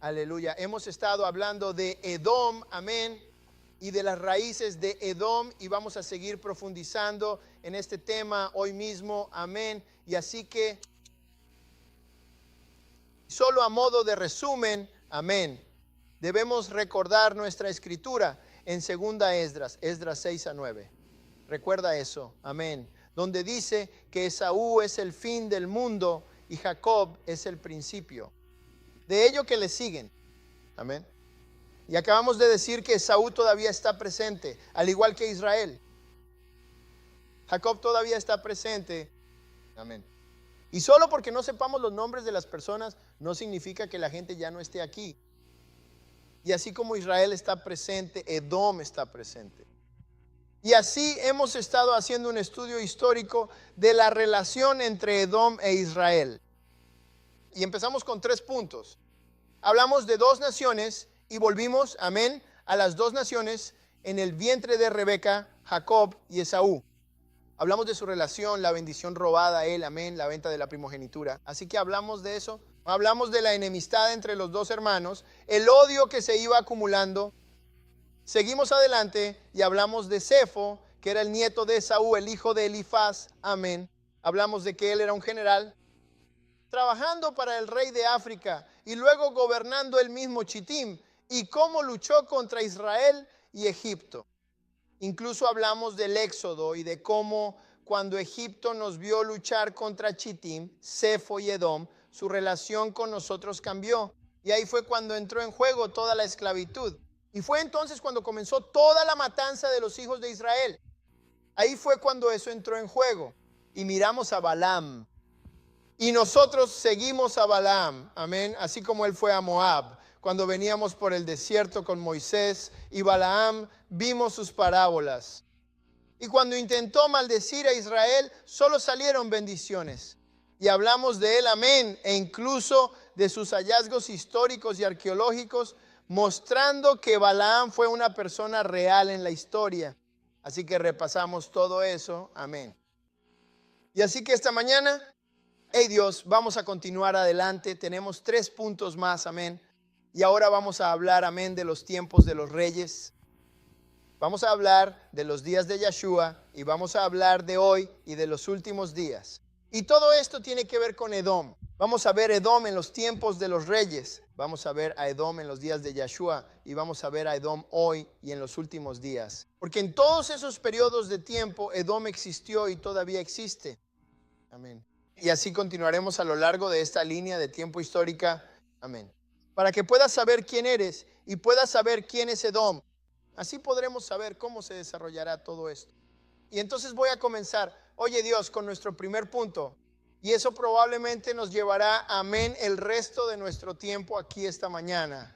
Aleluya. Hemos estado hablando de Edom, amén, y de las raíces de Edom, y vamos a seguir profundizando en este tema hoy mismo, amén. Y así que, solo a modo de resumen, amén, debemos recordar nuestra escritura en segunda Esdras 6-9. Recuerda eso, amén, donde dice que Esaú es el fin del mundo y Jacob es el principio de ello que le siguen, amén. Y acabamos de decir que Esaú todavía está presente, al igual que Israel. Jacob todavía está presente, amén. Y solo porque no sepamos los nombres de las personas no significa que la gente ya no esté aquí. Y así como Israel está presente, Edom está presente. Y así hemos estado haciendo un estudio histórico de la relación entre Edom e Israel. Y empezamos con 3 puntos. Hablamos de 2 naciones y volvimos, amén, a las 2 naciones en el vientre de Rebeca, Jacob y Esaú. Hablamos de su relación, la bendición robada a él, amén, la venta de la primogenitura. Así que hablamos de eso. Hablamos de la enemistad entre los 2 hermanos, el odio que se iba acumulando. Seguimos adelante y hablamos de Cefo, que era el nieto de Esaú, el hijo de Elifaz, amén. Hablamos de que él era un general trabajando para el rey de África y luego gobernando el mismo Chittim, y cómo luchó contra Israel y Egipto. Incluso hablamos del Éxodo y de cómo cuando Egipto nos vio luchar contra Chittim, Cefo y Edom, su relación con nosotros cambió. Y ahí fue cuando entró en juego toda la esclavitud. Y fue entonces cuando comenzó toda la matanza de los hijos de Israel. Ahí fue cuando eso entró en juego. Y miramos a Balaam. Y nosotros seguimos a Balaam, amén, así como él fue a Moab. Cuando veníamos por el desierto con Moisés y Balaam, vimos sus parábolas. Y cuando intentó maldecir a Israel, solo salieron bendiciones. Y hablamos de él, amén, e incluso de sus hallazgos históricos y arqueológicos, mostrando que Balaam fue una persona real en la historia. Así que repasamos todo eso, amén. Y así que esta mañana, hey Dios, vamos a continuar adelante. Tenemos 3 puntos más, amén. Y ahora vamos a hablar, amén, de los tiempos de los reyes. Vamos a hablar de los días de Yeshua y vamos a hablar de hoy y de los últimos días. Y todo esto tiene que ver con Edom. Vamos a ver Edom en los tiempos de los reyes. Vamos a ver a Edom en los días de Yeshua y vamos a ver a Edom hoy y en los últimos días. Porque en todos esos periodos de tiempo Edom existió y todavía existe. Amén. Y así continuaremos a lo largo de esta línea de tiempo histórica. Amén. Para que puedas saber quién eres y puedas saber quién es Edom. Así podremos saber cómo se desarrollará todo esto. Y entonces voy a comenzar, oye Dios, con nuestro primer punto. Y eso probablemente nos llevará, amén, el resto de nuestro tiempo aquí esta mañana.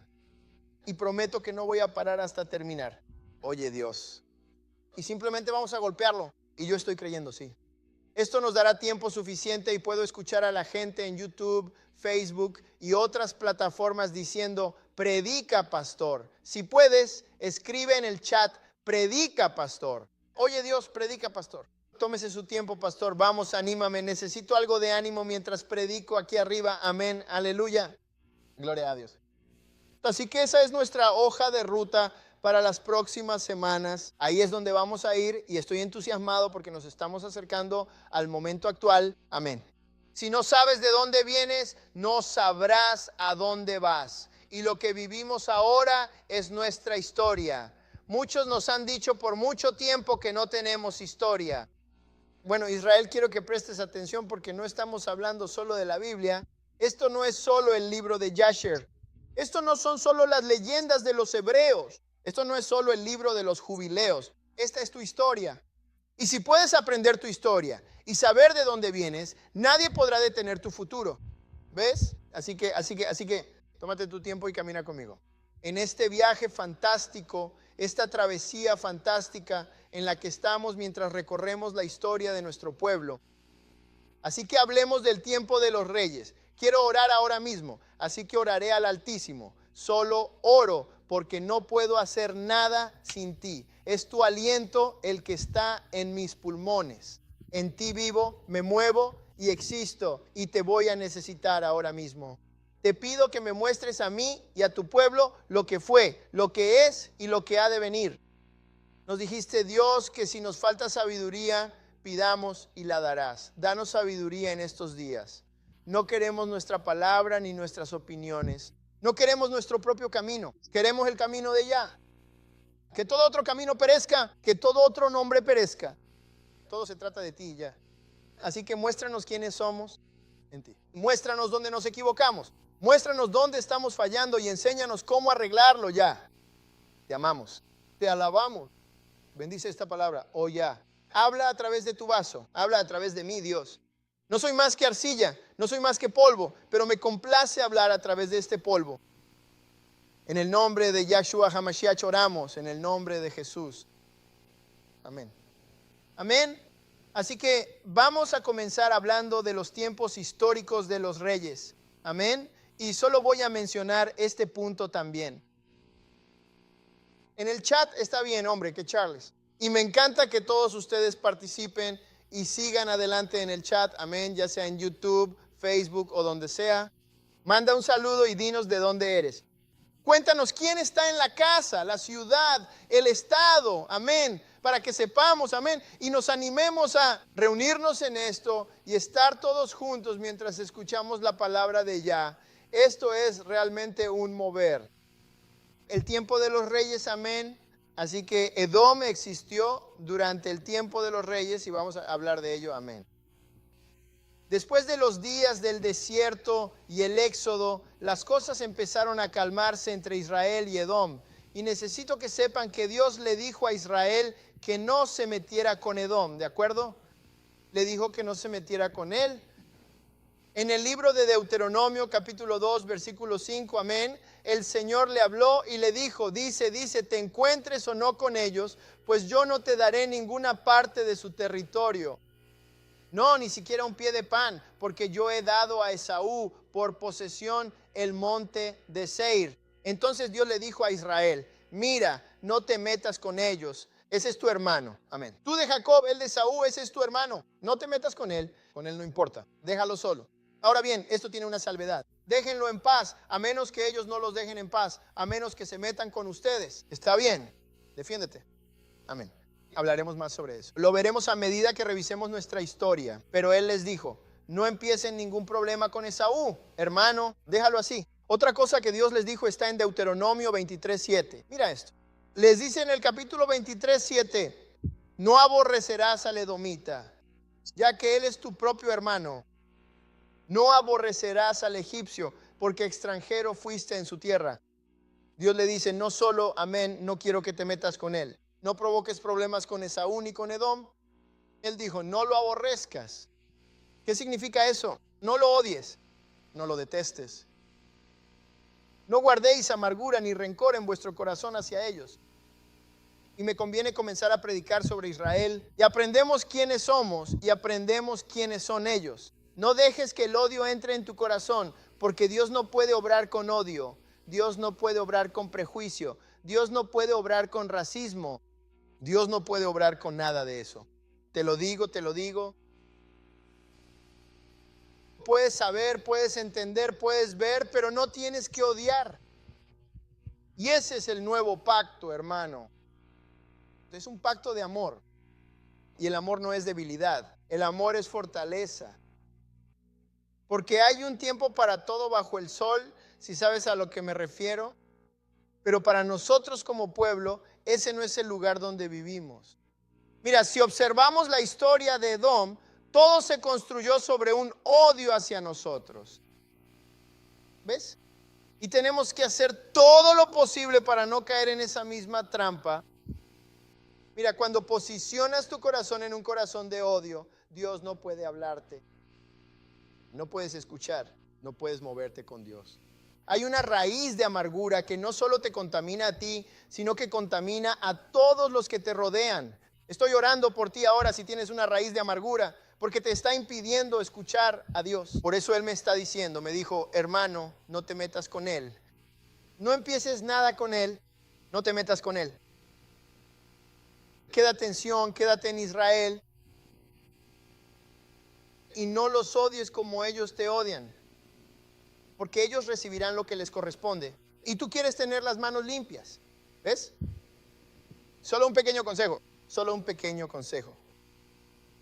Y prometo que no voy a parar hasta terminar. Oye Dios. Y simplemente vamos a golpearlo. Y yo estoy creyendo, sí. Esto nos dará tiempo suficiente y puedo escuchar a la gente en YouTube, Facebook y otras plataformas diciendo, predica, pastor. Si puedes, escribe en el chat, predica, pastor. Oye Dios, predica, pastor. Tómese su tiempo, pastor. Vamos, anímame. Necesito algo de ánimo mientras predico aquí arriba. Amén. Aleluya. Gloria a Dios. Así que esa es nuestra hoja de ruta para las próximas semanas. Ahí es donde vamos a ir y estoy entusiasmado porque nos estamos acercando al momento actual. Amén. Si no sabes de dónde vienes, no sabrás a dónde vas. Y lo que vivimos ahora es nuestra historia. Muchos nos han dicho por mucho tiempo que no tenemos historia. Bueno, Israel, quiero que prestes atención porque no estamos hablando solo de la Biblia. Esto no es solo el libro de Jasher. Esto no son solo las leyendas de los hebreos. Esto no es solo el libro de los jubileos. Esta es tu historia. Y si puedes aprender tu historia y saber de dónde vienes, nadie podrá detener tu futuro. ¿Ves? Así que, tómate tu tiempo y camina conmigo. En este viaje fantástico, esta travesía fantástica en la que estamos mientras recorremos la historia de nuestro pueblo. Así que hablemos del tiempo de los reyes. Quiero orar ahora mismo, así que oraré al Altísimo. Solo oro porque no puedo hacer nada sin ti. Es tu aliento el que está en mis pulmones. En ti vivo, me muevo y existo y te voy a necesitar ahora mismo. te pido que me muestres a mí y a tu pueblo lo que fue, lo que es y lo que ha de venir. Nos dijiste, Dios, que si nos falta sabiduría, pidamos y la darás. Danos sabiduría en estos días. No queremos nuestra palabra ni nuestras opiniones. No queremos nuestro propio camino. Queremos el camino de ya. Que todo otro camino perezca, que todo otro nombre perezca. Todo se trata de ti ya. Así que muéstranos quiénes somos en ti. Muéstranos dónde nos equivocamos. Muéstranos dónde estamos fallando y enséñanos cómo arreglarlo ya. Te amamos, te alabamos. Bendice esta palabra, oh ya. Habla a través de tu vaso, habla a través de mí, Dios. No soy más que arcilla, no soy más que polvo, pero me complace hablar a través de este polvo. En el nombre de Yahshua HaMashiach oramos, en el nombre de Jesús. Amén. Amén. Así que vamos a comenzar hablando de los tiempos históricos de los reyes. Amén. Y solo voy a mencionar este punto también. En el chat está bien, hombre, que Charles. Y me encanta que todos ustedes participen y sigan adelante en el chat. Amén, ya sea en YouTube, Facebook o donde sea. Manda un saludo y dinos de dónde eres. Cuéntanos quién está en la casa, la ciudad, el estado. Amén. Para que sepamos, amén. Y nos animemos a reunirnos en esto y estar todos juntos mientras escuchamos la palabra de Yah. Esto es realmente un mover. El tiempo de los reyes, amén. Así que Edom existió durante el tiempo de los reyes y vamos a hablar de ello, amén. Después de los días del desierto y el éxodo, las cosas empezaron a calmarse entre Israel y Edom. Y necesito que sepan que Dios le dijo a Israel que no se metiera con Edom, ¿de acuerdo? Le dijo que no se metiera con él. En el libro de Deuteronomio, capítulo 2, versículo 5, amén, el Señor le habló y le dijo, dice, te encuentres o no con ellos, pues yo no te daré ninguna parte de su territorio. No, ni siquiera un pie de pan, porque yo he dado a Esaú por posesión el monte de Seir. Entonces Dios le dijo a Israel, mira, no te metas con ellos, ese es tu hermano, amén. Tú de Jacob, él de Esaú, ese es tu hermano, no te metas con él no importa, déjalo solo. Ahora bien, esto tiene una salvedad. Déjenlo en paz, a menos que ellos no los dejen en paz, a menos que se metan con ustedes. Está bien, defiéndete. Amén. Hablaremos más sobre eso. Lo veremos a medida que revisemos nuestra historia. Pero él les dijo, no empiecen ningún problema con Esaú, hermano, déjalo así. Otra cosa que Dios les dijo está en Deuteronomio 23:7. Mira esto. Les dice en el capítulo 23:7, no aborrecerás al edomita, ya que él es tu propio hermano. No aborrecerás al egipcio, porque extranjero fuiste en su tierra. Dios le dice, no solo, amén, no quiero que te metas con él. No provoques problemas con Esaú ni con Edom. Él dijo, no lo aborrezcas. ¿Qué significa eso? No lo odies, no lo detestes. No guardéis amargura ni rencor en vuestro corazón hacia ellos. Y me conviene comenzar a predicar sobre Israel. Y aprendemos quiénes somos y aprendemos quiénes son ellos. No dejes que el odio entre en tu corazón, porque Dios no puede obrar con odio. Dios no puede obrar con prejuicio. Dios no puede obrar con racismo. Dios no puede obrar con nada de eso. Te lo digo. Puedes saber, puedes entender, puedes ver, pero no tienes que odiar. Y ese es el nuevo pacto, hermano. Es un pacto de amor. Y el amor no es debilidad. El amor es fortaleza. Porque hay un tiempo para todo bajo el sol, si sabes a lo que me refiero. Pero para nosotros como pueblo, ese no es el lugar donde vivimos. Mira, si observamos la historia de Edom, todo se construyó sobre un odio hacia nosotros. ¿Ves? Y tenemos que hacer todo lo posible para no caer en esa misma trampa. Mira, cuando posicionas tu corazón en un corazón de odio, Dios no puede hablarte. No puedes escuchar, no puedes moverte con Dios. Hay una raíz de amargura que no solo te contamina a ti, sino que contamina a todos los que te rodean. Estoy orando por ti ahora si tienes una raíz de amargura, porque te está impidiendo escuchar a Dios. Por eso Él me está diciendo, me dijo, hermano, no te metas con él. No empieces nada con él, no te metas con él. Queda atención, quédate en Israel. Y no los odies como ellos te odian. porque ellos recibirán lo que les corresponde. Y tú quieres tener las manos limpias. ¿Ves? Solo un pequeño consejo. Solo un pequeño consejo.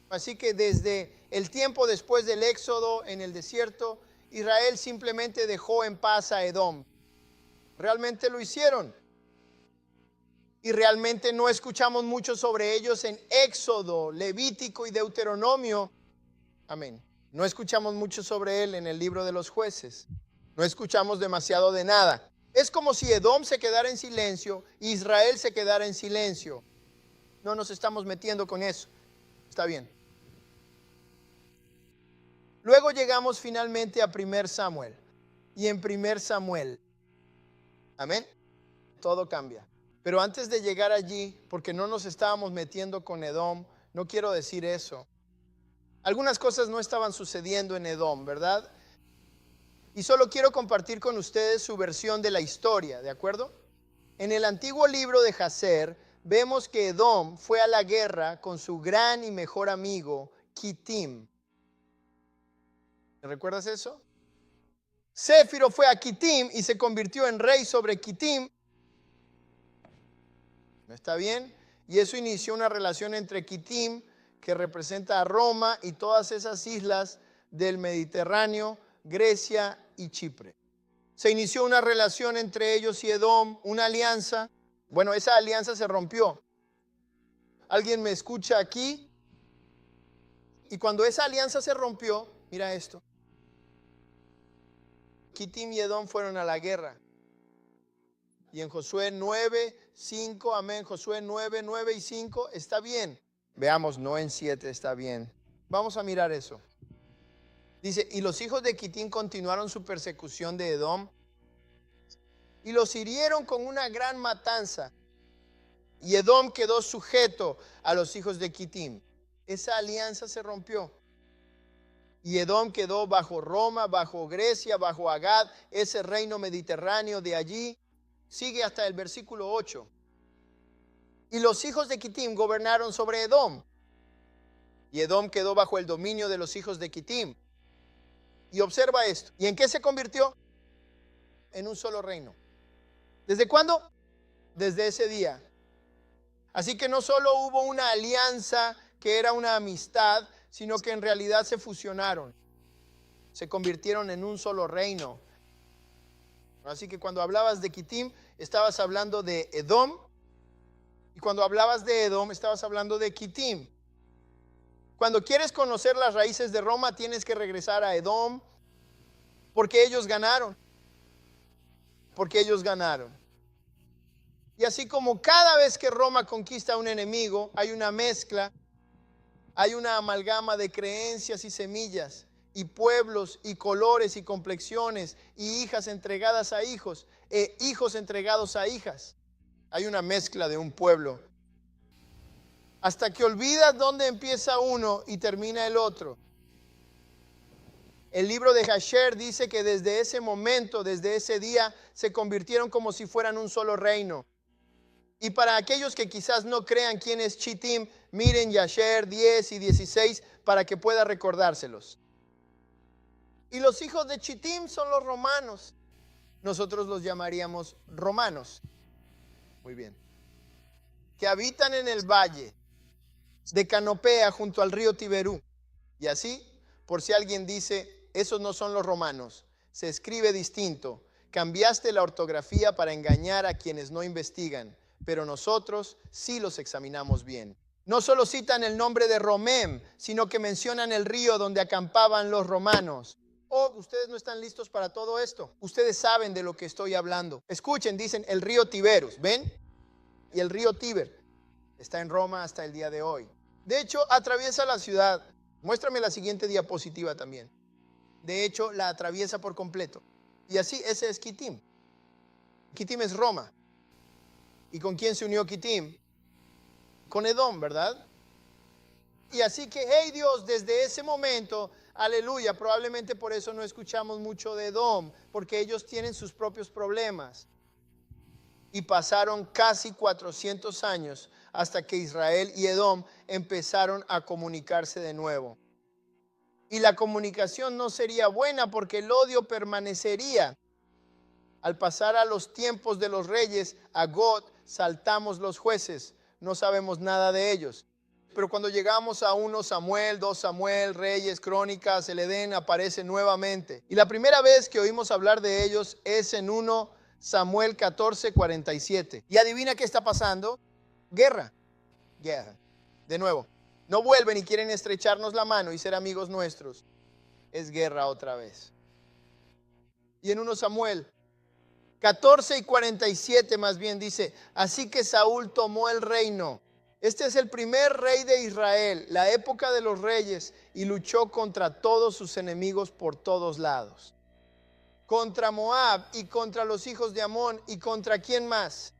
Así que desde el tiempo después del éxodo en el desierto, Israel simplemente dejó en paz a Edom. Realmente lo hicieron. Y realmente no escuchamos mucho sobre ellos en Éxodo, Levítico y Deuteronomio. Amén. No escuchamos mucho sobre él en el libro de los jueces. No escuchamos demasiado de nada. Es como si Edom se quedara en silencio, Israel se quedara en silencio. No nos estamos metiendo con eso. Está bien. Luego llegamos finalmente a 1 Samuel. Y en 1 Samuel, amén, todo cambia. Pero antes de llegar allí, porque no nos estábamos metiendo con Edom, no quiero decir eso. Algunas cosas no estaban sucediendo en Edom, ¿verdad? Y solo quiero compartir con ustedes su versión de la historia, ¿de acuerdo? En el antiguo libro de Jacer, vemos que Edom fue a la guerra con su gran y mejor amigo, Kitim. ¿Recuerdas eso? Céfiro fue a Kitim y se convirtió en rey sobre Kitim. ¿No está bien? Y eso inició una relación entre Kitim, que representa a Roma, y todas esas islas del Mediterráneo, Grecia y Chipre. Se inició una relación entre ellos y Edom, una alianza. Bueno, esa alianza se rompió. ¿Alguien me escucha aquí? Y cuando esa alianza se rompió, mira esto. Kitim y Edom fueron a la guerra. Y en Josué 9, 5, amén, Josué 9, 9 y 5, está bien. Veamos, no en 7 está bien. Vamos a mirar eso. Dice, y los hijos de Kitim continuaron su persecución de Edom y los hirieron con una gran matanza. Y Edom quedó sujeto a los hijos de Kitim. Esa alianza se rompió. Y Edom quedó bajo Roma, bajo Grecia, bajo Agad, ese reino mediterráneo de allí. Sigue hasta el versículo 8. Y los hijos de Kitim gobernaron sobre Edom. Y Edom quedó bajo el dominio de los hijos de Kitim. Y observa esto. ¿Y en qué se convirtió? En un solo reino. ¿Desde cuándo? Desde ese día. Así que no solo hubo una alianza que era una amistad, sino que en realidad se fusionaron. Se convirtieron en un solo reino. Así que cuando hablabas de Kitim, estabas hablando de Edom. Y cuando hablabas de Edom, estabas hablando de Kitim. Cuando quieres conocer las raíces de Roma, tienes que regresar a Edom, porque ellos ganaron. Porque ellos ganaron. Y así como cada vez que Roma conquista a un enemigo, hay una mezcla, hay una amalgama de creencias y semillas, y pueblos, y colores, y complexiones, y hijas entregadas a hijos, e hijos entregados a hijas. Hay una mezcla de un pueblo. Hasta que olvidas dónde empieza uno y termina el otro. El libro de Jasher dice que desde ese momento, desde ese día, se convirtieron como si fueran un solo reino. Y para aquellos que quizás no crean quién es Chittim, miren Jasher 10 y 16 para que pueda recordárselos. Y los hijos de Chittim son los romanos. Nosotros los llamaríamos romanos. Muy bien. Que habitan en el valle de Canopea junto al río Tiberú. Y así, por si alguien dice, esos no son los romanos, se escribe distinto. Cambiaste la ortografía para engañar a quienes no investigan, pero nosotros sí los examinamos bien. No solo citan el nombre de Romem, sino que mencionan el río donde acampaban los romanos. Oh, ustedes no están listos para todo esto. Ustedes saben de lo que estoy hablando. Escuchen, dicen el río Tiberus, ¿ven? Y el río Tíber está en Roma hasta el día de hoy. De hecho, atraviesa la ciudad. Muéstrame la siguiente diapositiva también. De hecho, la atraviesa por completo. Y así, ese es Kitim. Kitim es Roma. ¿Y con quién se unió Kitim? Con Edom, ¿verdad? Y así que, hey Dios, desde ese momento, aleluya, probablemente por eso no escuchamos mucho de Edom, porque ellos tienen sus propios problemas. Y pasaron casi 400 años hasta que Israel y Edom empezaron a comunicarse de nuevo. y la comunicación no sería buena porque el odio permanecería. Al pasar a los tiempos de los reyes, a God, saltamos los jueces, no sabemos nada de ellos. Pero cuando llegamos a 1 Samuel, 2 Samuel, Reyes, Crónicas, el Edén aparece nuevamente. Y la primera vez que oímos hablar de ellos es en 1 Samuel 14:47. Y adivina qué está pasando. Guerra. Guerra. De nuevo, no vuelven y quieren estrecharnos la mano y ser amigos nuestros. Es guerra otra vez. Y en 1 Samuel 14:47 más bien dice, así que Saúl tomó el reino. Este es el primer rey de Israel, la época de los reyes, y luchó contra todos sus enemigos por todos lados. Contra Moab y contra los hijos de Amón y contra quién más.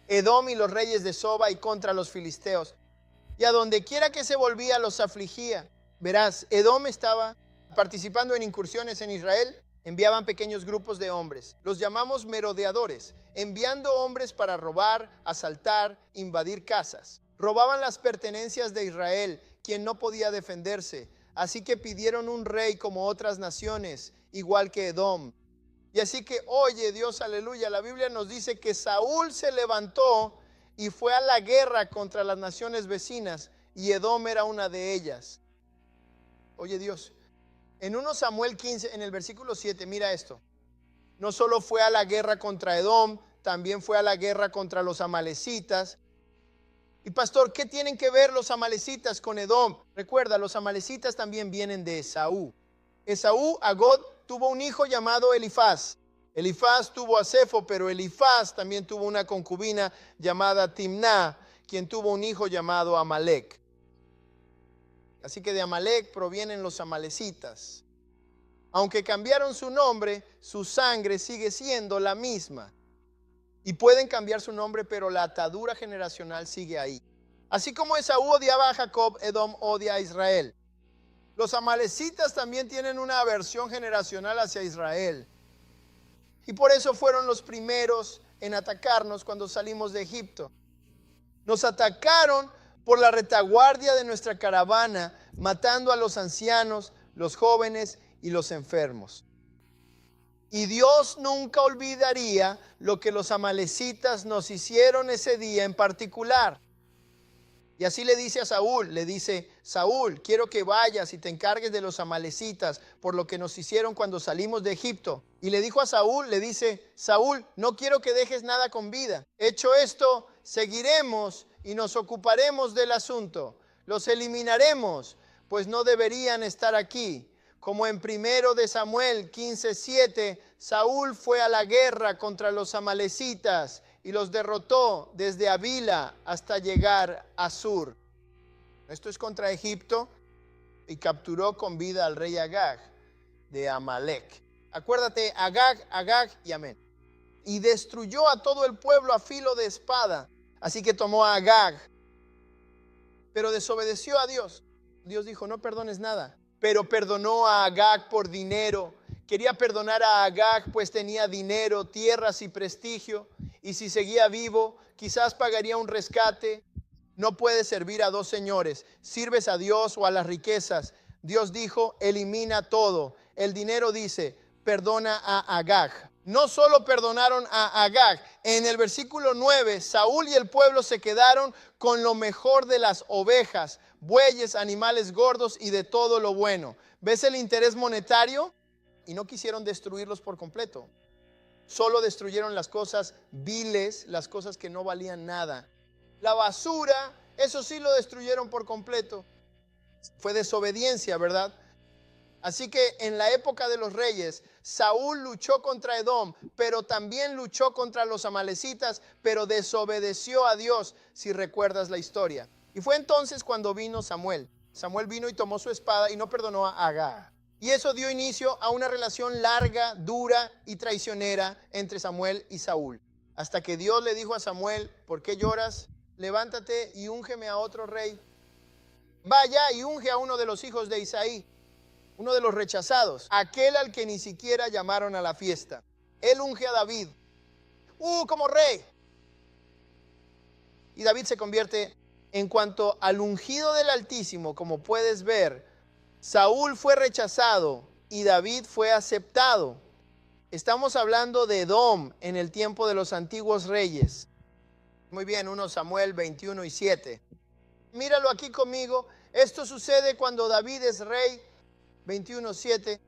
Edom y los reyes de Soba y contra los filisteos. Y a donde quiera que se volvía los afligía. Verás, Edom estaba participando en incursiones en Israel. Enviaban pequeños grupos de hombres. Los llamamos merodeadores, enviando hombres para robar, asaltar, invadir casas. Robaban las pertenencias de Israel, quien no podía defenderse. Así que pidieron un rey como otras naciones, igual que Edom. Y así que, oye Dios, aleluya, la Biblia nos dice que Saúl se levantó y fue a la guerra contra las naciones vecinas, y Edom era una de ellas. Oye Dios, en 1 Samuel 15, en el versículo 7, mira esto. No solo fue a la guerra contra Edom, también fue a la guerra contra los amalecitas. Y pastor, ¿qué tienen que ver los amalecitas con Edom? Recuerda, los amalecitas también vienen de Esaú. Esaú, Agod, tuvo un hijo llamado Elifaz. Elifaz tuvo a Cefo, pero Elifaz también tuvo una concubina llamada Timná, quien tuvo un hijo llamado Amalec. Así que de Amalec provienen los amalecitas. Aunque cambiaron su nombre, su sangre sigue siendo la misma. Y pueden cambiar su nombre, pero la atadura generacional sigue ahí. Así como Esaú odiaba a Jacob, Edom odia a Israel. Los amalecitas también tienen una aversión generacional hacia Israel. Y por eso fueron los primeros en atacarnos cuando salimos de Egipto. Nos atacaron por la retaguardia de nuestra caravana, matando a los ancianos, los jóvenes y los enfermos. Y Dios nunca olvidaría lo que los amalecitas nos hicieron ese día en particular. Y así le dice a Saúl, le dice, Saúl, quiero que vayas y te encargues de los amalecitas por lo que nos hicieron cuando salimos de Egipto. Y le dijo a Saúl, le dice, Saúl, no quiero que dejes nada con vida. Hecho esto, seguiremos y nos ocuparemos del asunto. Los eliminaremos, pues no deberían estar aquí. Como en 1 de Samuel 15:7, Saúl fue a la guerra contra los amalecitas y los derrotó desde Avila hasta llegar a Sur. Esto es contra Egipto, y capturó con vida al rey Agag de Amalec. Acuérdate, Agag y Amén. Y destruyó a todo el pueblo a filo de espada. Así que tomó a Agag, pero desobedeció a Dios. Dios dijo, no perdones nada. Pero perdonó a Agag por dinero. Quería perdonar a Agag, pues tenía dinero, tierras y prestigio. Y si seguía vivo, quizás pagaría un rescate. No puedes servir a dos señores. Sirves a Dios o a las riquezas. Dios dijo, elimina todo. El dinero dice, perdona a Agag. No solo perdonaron a Agag. En el versículo 9, Saúl y el pueblo se quedaron con lo mejor de las ovejas, bueyes, animales gordos y de todo lo bueno. ¿Ves el interés monetario? Y no quisieron destruirlos por completo. Solo destruyeron las cosas viles, las cosas que no valían nada. La basura, eso sí lo destruyeron por completo. Fue desobediencia, ¿verdad? Así que en la época de los reyes, Saúl luchó contra Edom, pero también luchó contra los amalecitas, pero desobedeció a Dios, si recuerdas la historia. Y fue entonces cuando vino Samuel. Samuel vino y tomó su espada y no perdonó a Agag. Y eso dio inicio a una relación larga, dura y traicionera entre Samuel y Saúl. Hasta que Dios le dijo a Samuel, ¿por qué lloras? Levántate y úngeme a otro rey. Vaya y unge a uno de los hijos de Isaí, uno de los rechazados, aquel al que ni siquiera llamaron a la fiesta. Él unge a David, como rey. Y David se convierte, en cuanto al ungido del Altísimo, como puedes ver, Saúl fue rechazado y David fue aceptado. Estamos hablando de Edom en el tiempo de los antiguos reyes. Muy bien, 1 Samuel 21 y 7. Míralo aquí conmigo. Esto sucede cuando David es rey. 21:7.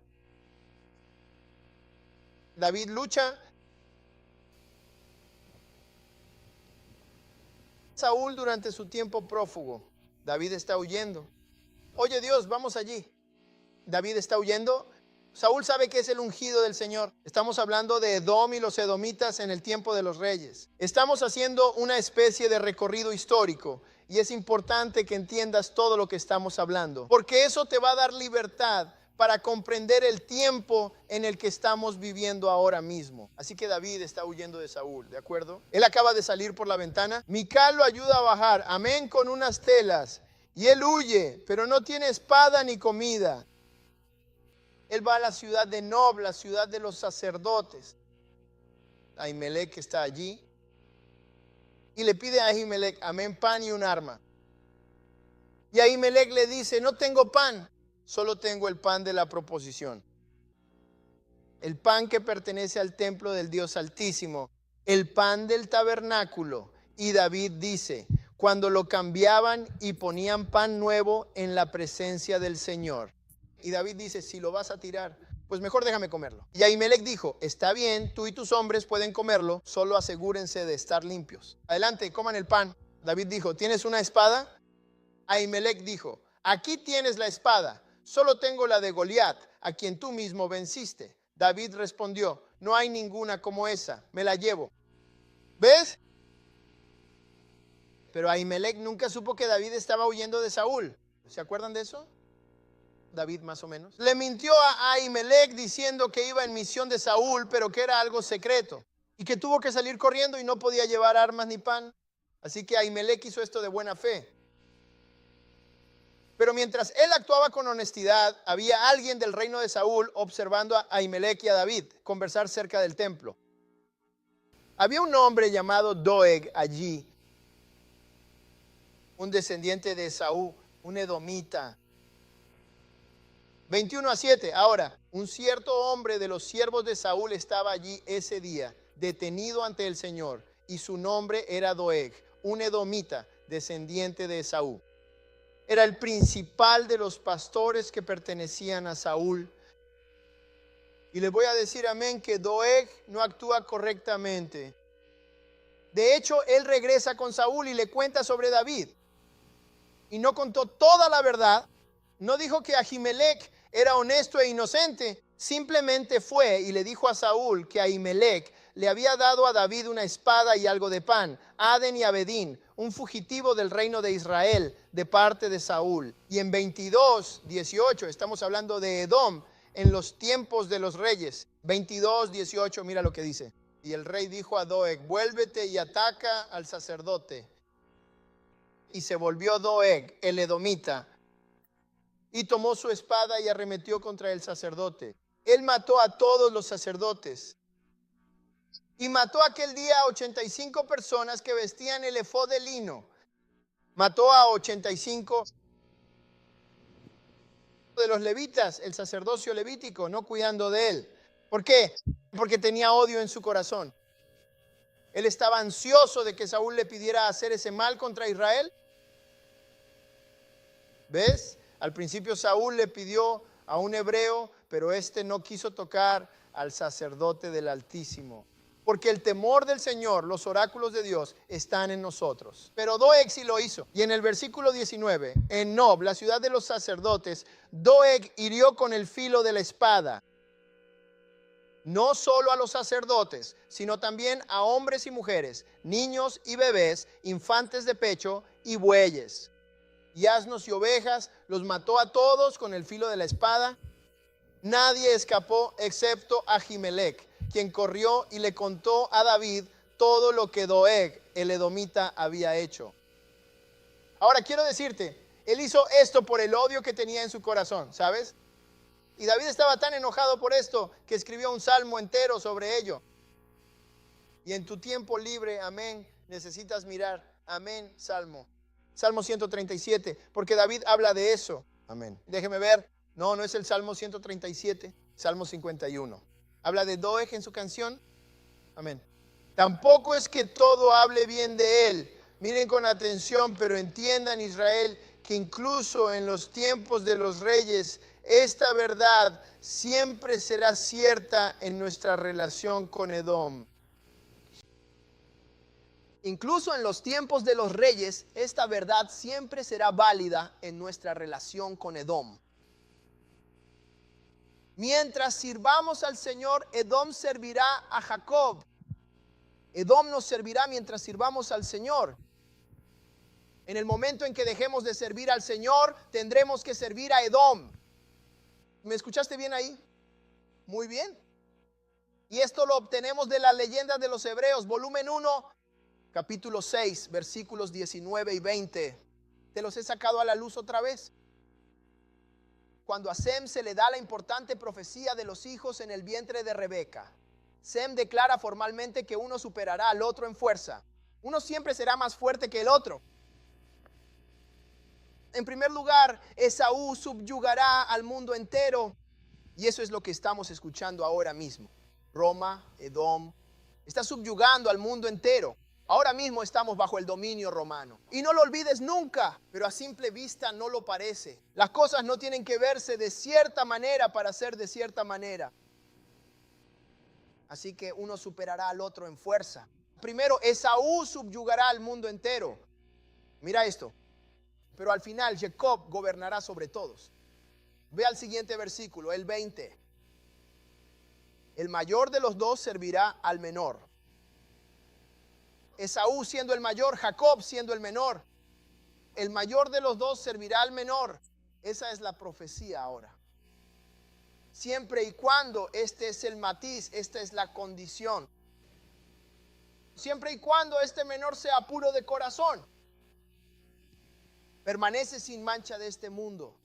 David lucha. Saúl durante su tiempo prófugo. David está huyendo. Oye Dios, vamos allí. David está huyendo. Saúl sabe que es el ungido del Señor. Estamos hablando de Edom y los edomitas en el tiempo de los reyes. Estamos haciendo una especie de recorrido histórico y es importante que entiendas todo lo que estamos hablando, porque eso te va a dar libertad para comprender el tiempo en el que estamos viviendo ahora mismo. Así que David está huyendo de Saúl, ¿de acuerdo? Él acaba de salir por la ventana. Mical lo ayuda a bajar, amén, con unas telas, y él huye, pero no tiene espada ni comida. Él va a la ciudad de Nob, la ciudad de los sacerdotes. Ahimelech está allí. Y le pide a Ahimelech, amén, pan y un arma. Y Ahimelech le dice, no tengo pan, solo tengo el pan de la proposición. El pan que pertenece al templo del Dios Altísimo, el pan del tabernáculo. Y David dice, cuando lo cambiaban y ponían pan nuevo en la presencia del Señor. Y David dice, si lo vas a tirar, pues mejor déjame comerlo. Y Ahimelech dijo, está bien, tú y tus hombres pueden comerlo, solo asegúrense de estar limpios. Adelante, coman el pan. David dijo, ¿tienes una espada? Ahimelech dijo, aquí tienes la espada, solo tengo la de Goliat, a quien tú mismo venciste. David respondió, no hay ninguna como esa, me la llevo. ¿Ves? Pero Ahimelech nunca supo que David estaba huyendo de Saúl. ¿Se acuerdan de eso? David más o menos. Le mintió a Ahimelech diciendo que iba en misión de Saúl, pero que era algo secreto. Y que tuvo que salir corriendo y no podía llevar armas ni pan. Así que Ahimelech hizo esto de buena fe. Pero mientras él actuaba con honestidad, había alguien del reino de Saúl observando a Ahimelech y a David conversar cerca del templo. Había un hombre llamado Doeg allí, un descendiente de Esaú, un edomita. 21:7. Ahora, un cierto hombre de los siervos de Saúl estaba allí ese día, detenido ante el Señor, y su nombre era Doeg, un edomita, descendiente de Esaú. Era el principal de los pastores que pertenecían a Saúl. Y les voy a decir, amén, que Doeg no actúa correctamente. De hecho, él regresa con Saúl y le cuenta sobre David. Y no contó toda la verdad. No dijo que Ahimelech era honesto e inocente. Simplemente fue y le dijo a Saúl que Ahimelech le había dado a David una espada y algo de pan, Aden y Abedín, un fugitivo del reino de Israel de parte de Saúl. Y en 22:18, estamos hablando de Edom en los tiempos de los reyes. 22:18, mira lo que dice. Y el rey dijo a Doeg, vuélvete y ataca al sacerdote. Y se volvió Doeg, el edomita, y tomó su espada y arremetió contra el sacerdote. Él mató a todos los sacerdotes. Y mató aquel día a 85 personas que vestían el efod de lino. Mató a 85 de los levitas, el sacerdocio levítico, no cuidando de él. ¿Por qué? Porque tenía odio en su corazón. Él estaba ansioso de que Saúl le pidiera hacer ese mal contra Israel. ¿Ves? Al principio Saúl le pidió a un hebreo, pero este no quiso tocar al sacerdote del Altísimo. Porque el temor del Señor, los oráculos de Dios, están en nosotros. Pero Doeg sí lo hizo. Y en el versículo 19, en Nob, la ciudad de los sacerdotes, Doeg hirió con el filo de la espada. No solo a los sacerdotes, sino también a hombres y mujeres, niños y bebés, infantes de pecho y bueyes. Y asnos y ovejas, los mató a todos con el filo de la espada. Nadie escapó excepto Ahimelech, quien corrió y le contó a David todo lo que Doeg, el edomita, había hecho. Ahora quiero decirte, él hizo esto por el odio que tenía en su corazón, ¿sabes? Y David estaba tan enojado por esto que escribió un salmo entero sobre ello. Y en tu tiempo libre, amén, necesitas mirar, amén, Salmo 137, porque David habla de eso. Amén. Déjeme ver, No, no es el Salmo 137, Salmo 51. Habla de Doeg en su canción. Amén. Tampoco es que todo hable bien de él. Miren con atención, pero entiendan, Israel, que incluso en los tiempos de los reyes, esta verdad siempre será cierta en nuestra relación con Edom. Incluso en los tiempos de los reyes, esta verdad siempre será válida en nuestra relación con Edom. Mientras sirvamos al Señor, Edom servirá a Jacob. Edom nos servirá mientras sirvamos al Señor. En el momento en que dejemos de servir al Señor, tendremos que servir a Edom. ¿Me escuchaste bien ahí? Muy bien. Y esto lo obtenemos de las leyendas de los Hebreos, volumen 1, capítulo 6, versículos 19 y 20. Te los he sacado a la luz otra vez. Cuando a Sem se le da la importante profecía de los hijos en el vientre de Rebeca, Sem declara formalmente que uno superará al otro en fuerza. Uno siempre será más fuerte que el otro. En primer lugar, Esaú subyugará al mundo entero. Y eso es lo que estamos escuchando ahora mismo. Roma, Edom, está subyugando al mundo entero. Ahora mismo estamos bajo el dominio romano. Y no lo olvides nunca, pero a simple vista no lo parece. Las cosas no tienen que verse de cierta manera para ser de cierta manera. Así que uno superará al otro en fuerza. Primero, Esaú subyugará al mundo entero. Mira esto. Pero al final, Jacob gobernará sobre todos. Ve al siguiente versículo, el 20. El mayor de los dos servirá al menor. Esaú siendo el mayor, Jacob siendo el menor. El mayor de los dos servirá al menor. Esa es la profecía ahora. Siempre y cuando este es el matiz, esta es la condición. Siempre y cuando este menor sea puro de corazón. Permanece sin mancha de este mundo.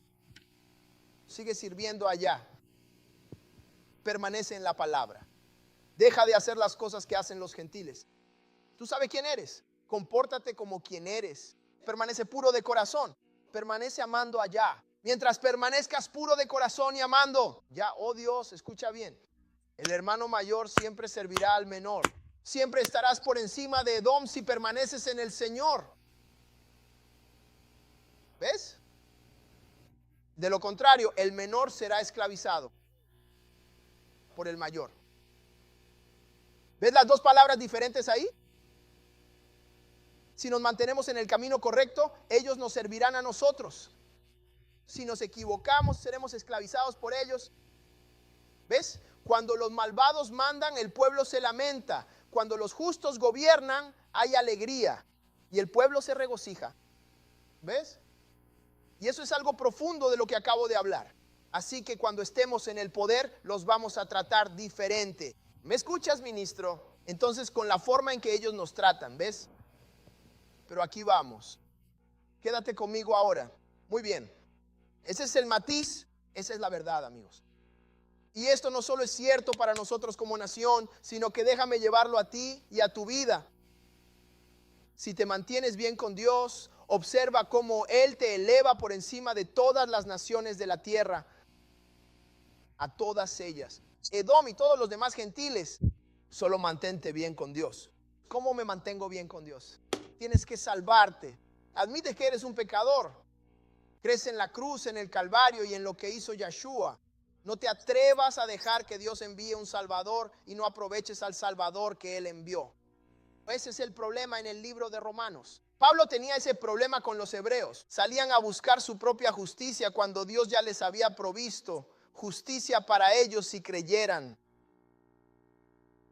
Sigue sirviendo allá. Permanece en la palabra. Deja de hacer las cosas que hacen los gentiles. Tú sabes quién eres. Compórtate como quien eres. Permanece puro de corazón. Permanece amando allá. Mientras permanezcas puro de corazón y amando, ya, oh Dios, escucha bien. El hermano mayor siempre servirá al menor. Siempre estarás por encima de Edom si permaneces en el Señor. ¿Ves? De lo contrario, el menor será esclavizado por el mayor. ¿Ves las dos palabras diferentes ahí? Si nos mantenemos en el camino correcto, ellos nos servirán a nosotros. Si nos equivocamos, seremos esclavizados por ellos. ¿Ves? Cuando los malvados mandan, el pueblo se lamenta. Cuando los justos gobiernan, hay alegría y el pueblo se regocija. ¿Ves? Y eso es algo profundo de lo que acabo de hablar. Así que cuando estemos en el poder, los vamos a tratar diferente. ¿Me escuchas, ministro? Entonces, con la forma en que ellos nos tratan, ¿ves? Pero aquí vamos. Quédate conmigo ahora. Muy bien. Ese es el matiz, esa es la verdad, amigos. Y esto no solo es cierto para nosotros como nación, sino que déjame llevarlo a ti y a tu vida. Si te mantienes bien con Dios, observa cómo Él te eleva por encima de todas las naciones de la tierra, a todas ellas. Edom y todos los demás gentiles, solo mantente bien con Dios. ¿Cómo me mantengo bien con Dios? Tienes que salvarte. Admite que eres un pecador. Crees en la cruz, en el Calvario y en lo que hizo Yeshua. No te atrevas a dejar que Dios envíe un Salvador y no aproveches al Salvador que Él envió. Ese es el problema en el libro de Romanos. Pablo tenía ese problema con los hebreos. Salían a buscar su propia justicia cuando Dios ya les había provisto justicia para ellos si creyeran.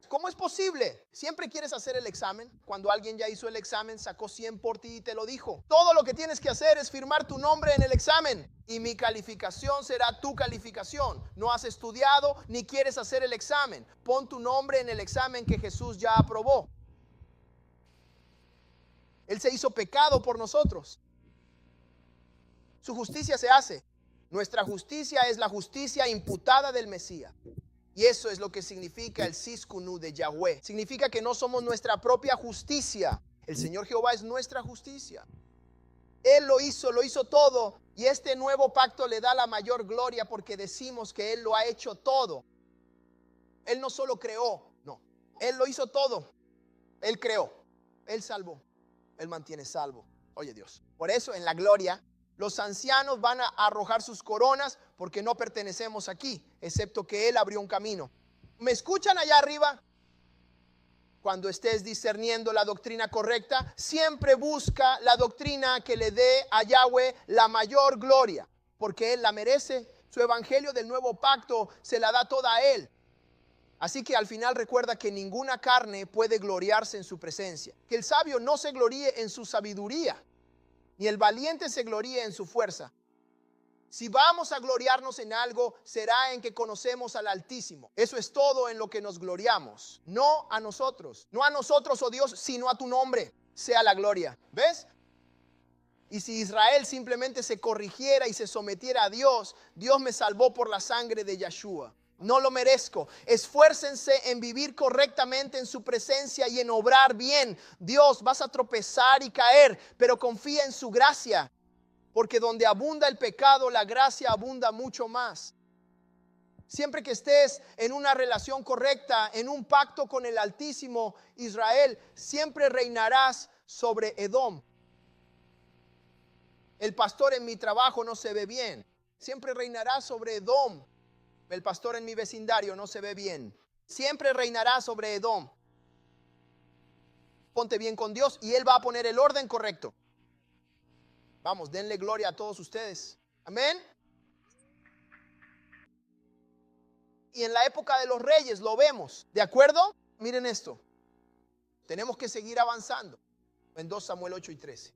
¿Cómo es posible? ¿Siempre quieres hacer el examen? Cuando alguien ya hizo el examen, sacó 100 por ti y te lo dijo. Todo lo que tienes que hacer es firmar tu nombre en el examen y mi calificación será tu calificación. No has estudiado ni quieres hacer el examen. Pon tu nombre en el examen que Jesús ya aprobó. Él se hizo pecado por nosotros. Su justicia se hace. Nuestra justicia es la justicia imputada del Mesías. Y eso es lo que significa el Siskunu de Yahweh. Significa que no somos nuestra propia justicia. El Señor Jehová es nuestra justicia. Él lo hizo todo. Y este nuevo pacto le da la mayor gloria porque decimos que Él lo ha hecho todo. Él no solo creó, no. Él lo hizo todo. Él creó, Él salvó, Él mantiene salvo. Oye Dios, por eso en la gloria los ancianos van a arrojar sus coronas porque no pertenecemos aquí, excepto que Él abrió un camino. ¿Me escuchan allá arriba? Cuando estés discerniendo la doctrina correcta, siempre busca la doctrina que le dé a Yahweh la mayor gloria, porque Él la merece. Su evangelio del nuevo pacto se la da toda a Él. Así que al final recuerda que ninguna carne puede gloriarse en su presencia. Que el sabio no se gloríe en su sabiduría, ni el valiente se gloríe en su fuerza. Si vamos a gloriarnos en algo, será en que conocemos al Altísimo. Eso es todo en lo que nos gloriamos. No a nosotros, oh Dios, sino a tu nombre sea la gloria. ¿Ves? Y si Israel simplemente se corrigiera y se sometiera a Dios, Dios me salvó por la sangre de Yeshua. No lo merezco. Esfuércense en vivir correctamente en su presencia y en obrar bien. Dios, vas a tropezar y caer, pero confía en su gracia. Porque donde abunda el pecado, la gracia abunda mucho más. Siempre que estés en una relación correcta, en un pacto con el Altísimo, Israel, siempre reinarás sobre Edom. El pastor en mi trabajo no se ve bien. Siempre reinará sobre Edom. El pastor en mi vecindario no se ve bien. Siempre reinará sobre Edom. Ponte bien con Dios y Él va a poner el orden correcto. Vamos, denle gloria a todos ustedes. Amén. Y en la época de los reyes lo vemos. ¿De acuerdo? Miren esto. Tenemos que seguir avanzando. En 2 Samuel 8 y 13.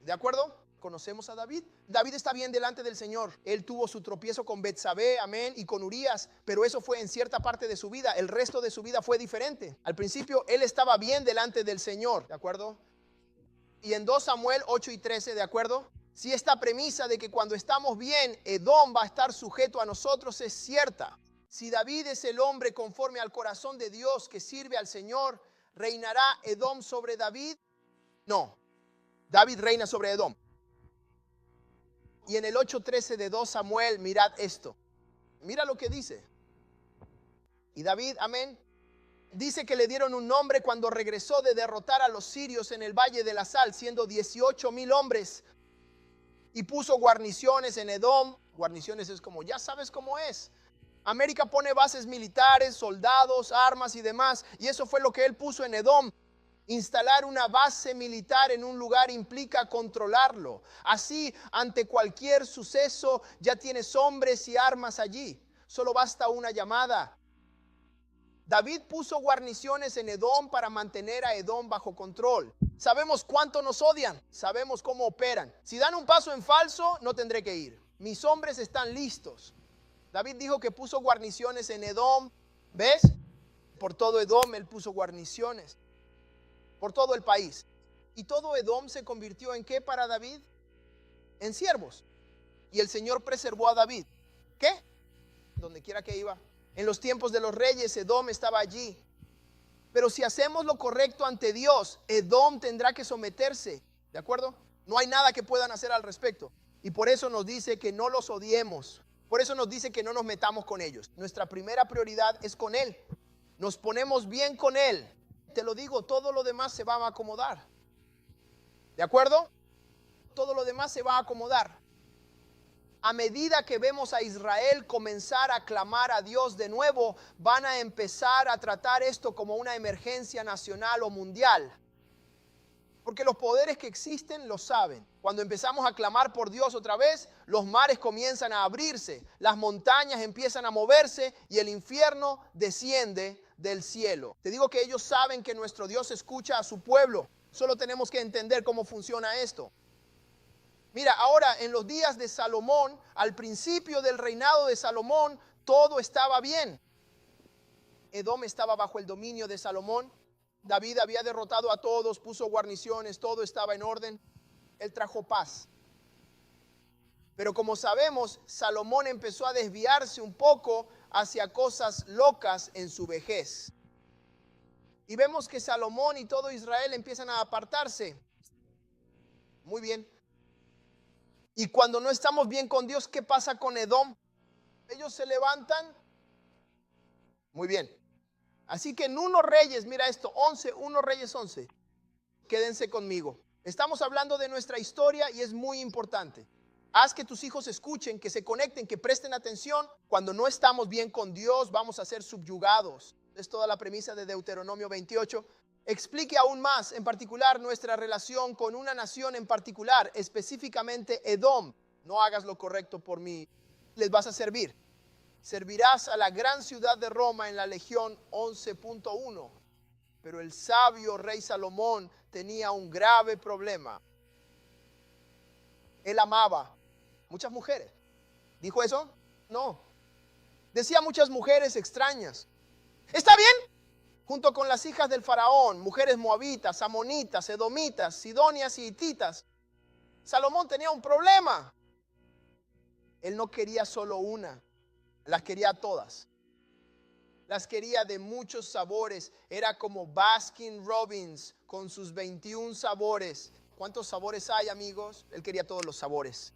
¿De acuerdo? Conocemos a David. David está bien delante del Señor. Él tuvo su tropiezo con Betsabé, amén, y con Urías, pero eso fue en cierta parte de su vida. El resto de su vida fue diferente. Al principio él estaba bien delante del Señor, ¿de acuerdo? Y en 2 Samuel 8 y 13, ¿de acuerdo? Si esta premisa de que cuando estamos bien, Edom va a estar sujeto a nosotros es cierta. Si David es el hombre conforme al corazón de Dios que sirve al Señor, ¿reinará Edom sobre David? No, David reina sobre Edom. Y en el 8:13 de 2 Samuel, mirad esto. Mira lo que dice. Y David, amén, dice que le dieron un nombre cuando regresó de derrotar a los sirios en el Valle de la Sal, siendo 18,000 hombres. Y puso guarniciones en Edom. Guarniciones es como, ya sabes cómo es. América pone bases militares, soldados, armas y demás. Y eso fue lo que él puso en Edom. Instalar una base militar en un lugar implica controlarlo. Así, ante cualquier suceso, ya tienes hombres y armas allí. Solo basta una llamada. David puso guarniciones en Edom para mantener a Edom bajo control. Sabemos cuánto nos odian, sabemos cómo operan. Si dan un paso en falso, no tendré que ir. Mis hombres están listos. David dijo que puso guarniciones en Edom. ¿Ves? Por todo Edom él puso guarniciones. Por todo el país. Y todo Edom se convirtió en ¿qué para David? En siervos. Y el Señor preservó a David. ¿Qué? Donde quiera que iba. En los tiempos de los reyes, Edom estaba allí. Pero si hacemos lo correcto ante Dios, Edom tendrá que someterse. ¿De acuerdo? No hay nada que puedan hacer al respecto. Y por eso nos dice que no los odiemos. Por eso nos dice que no nos metamos con ellos. Nuestra primera prioridad es con Él. Nos ponemos bien con Él. Te lo digo, todo lo demás se va a acomodar. ¿De acuerdo? Todo lo demás se va a acomodar. A medida que vemos a Israel comenzar a clamar a Dios de nuevo, van a empezar a tratar esto como una emergencia nacional o mundial. Porque los poderes que existen lo saben. Cuando empezamos a clamar por Dios otra vez, los mares comienzan a abrirse, las montañas empiezan a moverse y el infierno desciende del cielo. Te digo que ellos saben que nuestro Dios escucha a su pueblo. Solo tenemos que entender cómo funciona esto. Mira, ahora en los días de Salomón, al principio del reinado de Salomón, todo estaba bien. Edom estaba bajo el dominio de Salomón. David había derrotado a todos, puso guarniciones, todo estaba en orden. Él trajo paz. Pero como sabemos, Salomón empezó a desviarse un poco hacia cosas locas en su vejez. Y vemos que Salomón y todo Israel empiezan a apartarse. Muy bien. Y cuando no estamos bien con Dios, ¿qué pasa con Edom? Ellos se levantan. Muy bien. Así que en 1 Reyes, mira esto, 1 Reyes 11. Quédense conmigo. Estamos hablando de nuestra historia y es muy importante. Haz que tus hijos escuchen, que se conecten, que presten atención. Cuando no estamos bien con Dios, vamos a ser subyugados. Es toda la premisa de Deuteronomio 28. Explique aún más, en particular, nuestra relación con una nación en particular, específicamente Edom. No hagas lo correcto por mí. Les vas a servir. Servirás a la gran ciudad de Roma en la Legión 11.1. Pero el sabio rey Salomón tenía un grave problema. Él amaba muchas mujeres. ¿Dijo eso? No. Decía muchas mujeres extrañas. ¿Está bien? Junto con las hijas del faraón, mujeres moabitas, amonitas, edomitas, sidonias y hititas. Salomón tenía un problema. Él no quería solo una, las quería a todas. Las quería de muchos sabores. Era como Baskin Robbins con sus 21 sabores. ¿Cuántos sabores hay, amigos? Él quería todos los sabores.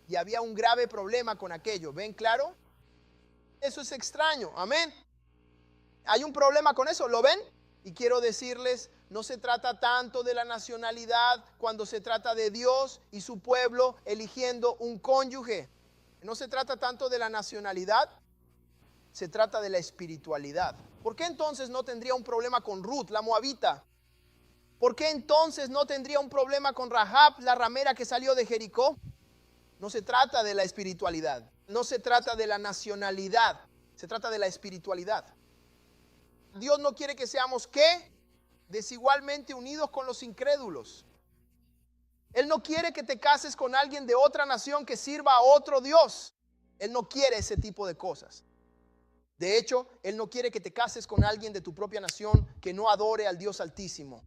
Y había un grave problema con aquello. ¿Ven claro? Eso es extraño. Amén. Hay un problema con eso. ¿Lo ven? Y quiero decirles, no se trata tanto de la nacionalidad cuando se trata de Dios y su pueblo eligiendo un cónyuge. No se trata tanto de la nacionalidad. Se trata de la espiritualidad. ¿Por qué entonces no tendría un problema con Ruth, la moabita? ¿Por qué entonces no tendría un problema con Rahab, la ramera que salió de Jericó? No se trata de la espiritualidad. No se trata de la nacionalidad. Se trata de la espiritualidad. Dios no quiere que seamos, ¿qué? Desigualmente unidos con los incrédulos. Él no quiere que te cases con alguien de otra nación que sirva a otro Dios. Él no quiere ese tipo de cosas. De hecho, Él no quiere que te cases con alguien de tu propia nación que no adore al Dios Altísimo.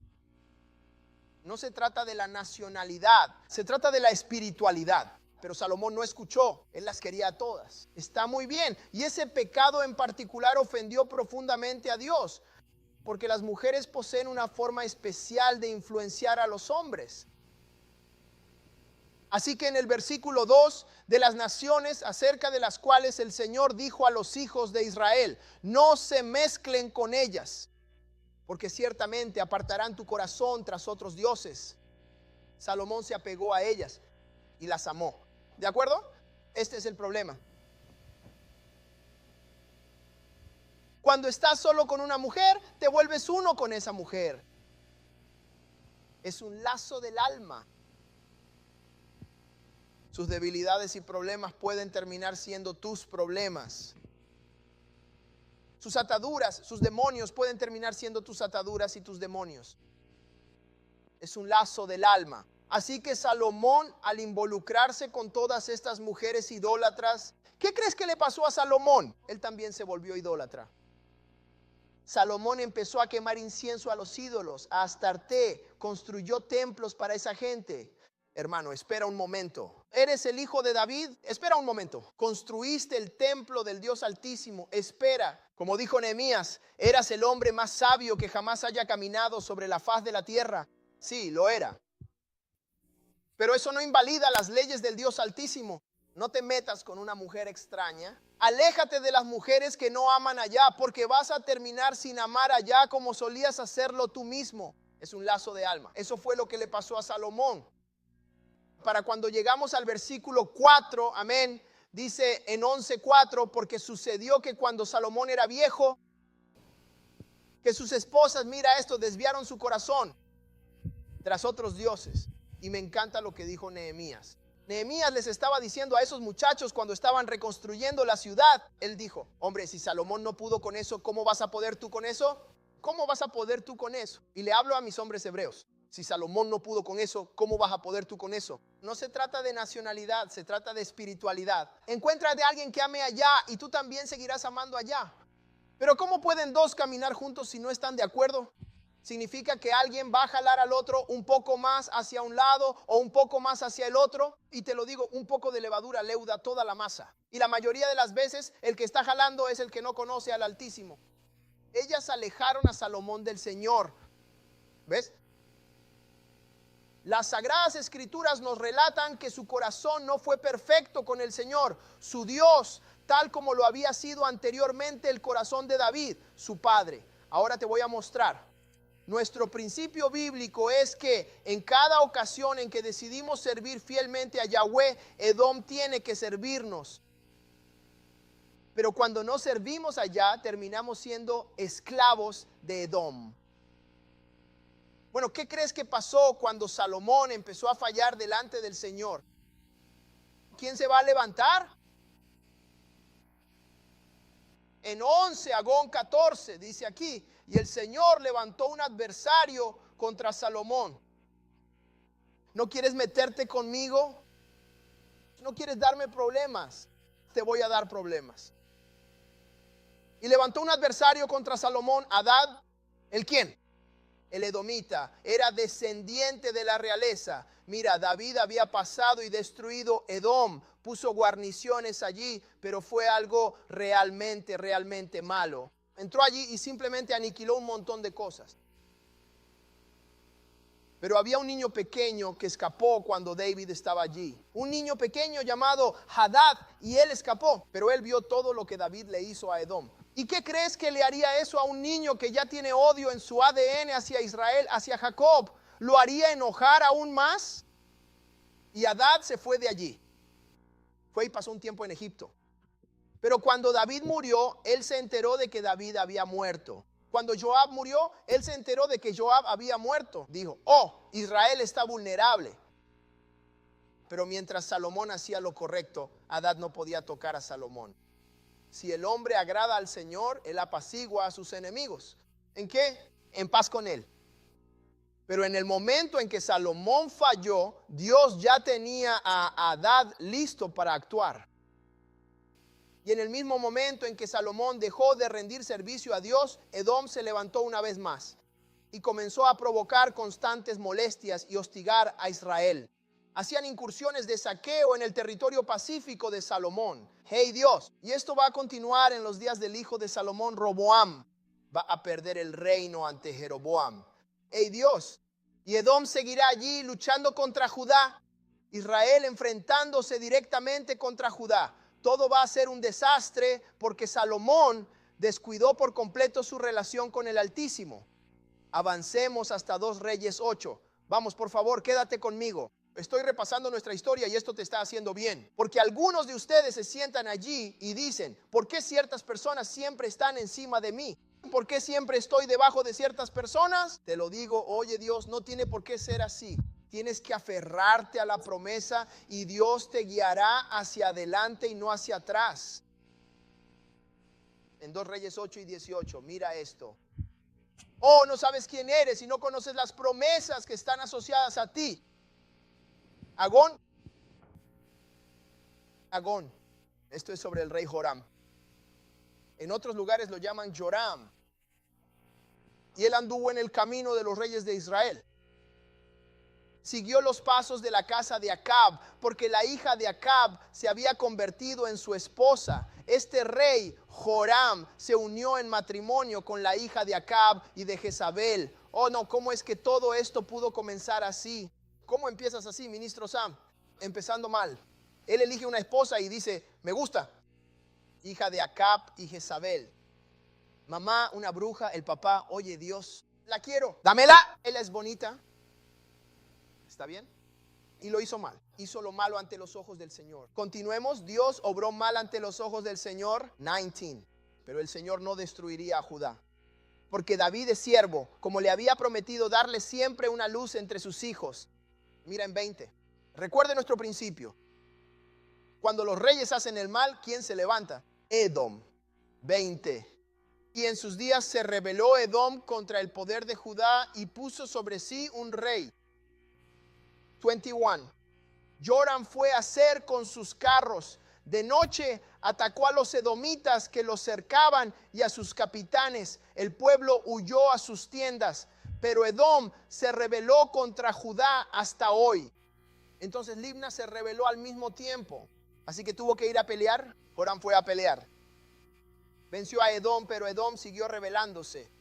No se trata de la nacionalidad, se trata de la espiritualidad. Pero Salomón no escuchó, él las quería a todas. Está muy bien. Y ese pecado en particular ofendió profundamente a Dios, porque las mujeres poseen una forma especial de influenciar a los hombres. Así que en el versículo 2, de las naciones acerca de las cuales el Señor dijo a los hijos de Israel, no se mezclen con ellas, porque ciertamente apartarán tu corazón tras otros dioses. Salomón se apegó a ellas y las amó. ¿De acuerdo? Este es el problema. Cuando estás solo con una mujer, te vuelves uno con esa mujer. Es un lazo del alma. Sus debilidades y problemas pueden terminar siendo tus problemas. Sus ataduras, sus demonios pueden terminar siendo tus ataduras y tus demonios. Es un lazo del alma. Así que Salomón, al involucrarse con todas estas mujeres idólatras, ¿qué crees que le pasó a Salomón? Él también se volvió idólatra. Salomón empezó a quemar incienso a los ídolos, a Astarte, construyó templos para esa gente. Hermano, espera un momento. ¿Eres el hijo de David? Espera un momento. Construiste el templo del Dios Altísimo. Espera. Como dijo Nehemías, eras el hombre más sabio que jamás haya caminado sobre la faz de la tierra. Sí, lo era. Pero eso no invalida las leyes del Dios Altísimo. No te metas con una mujer extraña. Aléjate de las mujeres que no aman allá, porque vas a terminar sin amar allá como solías hacerlo tú mismo. Es un lazo de alma. Eso fue lo que le pasó a Salomón. Para cuando llegamos al versículo 4, amén, dice en 11:4, porque sucedió que cuando Salomón era viejo, que sus esposas, mira esto, desviaron su corazón tras otros dioses. Y me encanta lo que dijo Nehemías. Nehemías les estaba diciendo a esos muchachos cuando estaban reconstruyendo la ciudad. Él dijo, hombre, si Salomón no pudo con eso, ¿cómo vas a poder tú con eso? ¿Cómo vas a poder tú con eso? Y le hablo a mis hombres hebreos. Si Salomón no pudo con eso, ¿cómo vas a poder tú con eso? No se trata de nacionalidad, se trata de espiritualidad. Encuéntrate a alguien que ame allá y tú también seguirás amando allá. Pero ¿cómo pueden dos caminar juntos si no están de acuerdo? Significa que alguien va a jalar al otro un poco más hacia un lado o un poco más hacia el otro. Y te lo digo, un poco de levadura leuda toda la masa. Y la mayoría de las veces el que está jalando es el que no conoce al Altísimo. Ellas alejaron a Salomón del Señor. ¿Ves? Las Sagradas Escrituras nos relatan que su corazón no fue perfecto con el Señor, su Dios, tal como lo había sido anteriormente el corazón de David, su padre. Ahora te voy a mostrar. Nuestro principio bíblico es que en cada ocasión en que decidimos servir fielmente a Yahweh, Edom tiene que servirnos. Pero cuando no servimos allá, terminamos siendo esclavos de Edom. Bueno, ¿qué crees que pasó cuando Salomón empezó a fallar delante del Señor? ¿Quién se va a levantar? En 11, Agón 14, dice aquí, y el Señor levantó un adversario contra Salomón. ¿No quieres meterte conmigo? ¿No quieres darme problemas? Te voy a dar problemas. Y levantó un adversario contra Salomón, Hadad, ¿el quién? El edomita, era descendiente de la realeza. Mira, David había pasado y destruido Edom, puso guarniciones allí, pero fue algo realmente malo. Entró allí y simplemente aniquiló un montón de cosas. Pero había un niño pequeño que escapó cuando David estaba allí. Un niño pequeño llamado Hadad, y él escapó, pero él vio todo lo que David le hizo a Edom. ¿Y qué crees que le haría eso a un niño que ya tiene odio en su ADN hacia Israel, hacia Jacob? ¿Lo haría enojar aún más? Y Hadad se fue de allí. Fue y pasó un tiempo en Egipto. Pero cuando David murió, él se enteró de que David había muerto. Cuando Joab murió, él se enteró de que Joab había muerto. Dijo, oh, Israel está vulnerable. Pero mientras Salomón hacía lo correcto, Hadad no podía tocar a Salomón. Si el hombre agrada al Señor, él apacigua a sus enemigos. ¿En qué? En paz con él. Pero en el momento en que Salomón falló, Dios ya tenía a Hadad listo para actuar. Y en el mismo momento en que Salomón dejó de rendir servicio a Dios, Edom se levantó una vez más y comenzó a provocar constantes molestias y hostigar a Israel. Hacían incursiones de saqueo en el territorio pacífico de Salomón. Hey Dios, y esto va a continuar en los días del hijo de Salomón, Roboam. Va a perder el reino ante Jeroboam. Hey Dios, y Edom seguirá allí luchando contra Judá. Israel enfrentándose directamente contra Judá. Todo va a ser un desastre porque Salomón descuidó por completo su relación con el Altísimo. Avancemos hasta 2 Reyes 8. Vamos, por favor, quédate conmigo. Estoy repasando nuestra historia y esto te está haciendo bien. Porque algunos de ustedes se sientan allí y dicen, ¿por qué ciertas personas siempre están encima de mí? ¿Por qué siempre estoy debajo de ciertas personas? Te lo digo, oye Dios, no tiene por qué ser así. Tienes que aferrarte a la promesa y Dios te guiará hacia adelante y no hacia atrás. En 2 Reyes 8 y 18, mira esto. Oh, no sabes quién eres y no conoces las promesas que están asociadas a ti. Agón. Esto es sobre el rey Joram. En otros lugares lo llaman Joram. Y él anduvo en el camino de los reyes de Israel. Siguió los pasos de la casa de Acab, porque la hija de Acab se había convertido en su esposa. Este rey Joram se unió en matrimonio con la hija de Acab y de Jezabel. Oh no, ¿cómo es que todo esto pudo comenzar así? ¿Cómo empiezas así, ministro Sam? Empezando mal. Él elige una esposa y dice, me gusta. Hija de Acab y Jezabel. Mamá, una bruja. El papá, oye Dios, la quiero, dámela. Ella es bonita. ¿Está bien? Y lo hizo mal. Hizo lo malo ante los ojos del Señor. Continuemos. Dios obró mal ante los ojos del Señor. 19. Pero el Señor no destruiría a Judá. Porque David es siervo, como le había prometido darle siempre una luz entre sus hijos. Mira en 20. Recuerde nuestro principio. Cuando los reyes hacen el mal, ¿quién se levanta? Edom. 20. Y en sus días se rebeló Edom contra el poder de Judá y puso sobre sí un rey. 21. Joram fue a hacer con sus carros. De noche atacó a los edomitas que los cercaban y a sus capitanes. El pueblo huyó a sus tiendas. Pero Edom se rebeló contra Judá hasta hoy. Entonces Libna se rebeló al mismo tiempo. Así que tuvo que ir a pelear. Joram fue a pelear. Venció a Edom, pero Edom siguió rebelándose.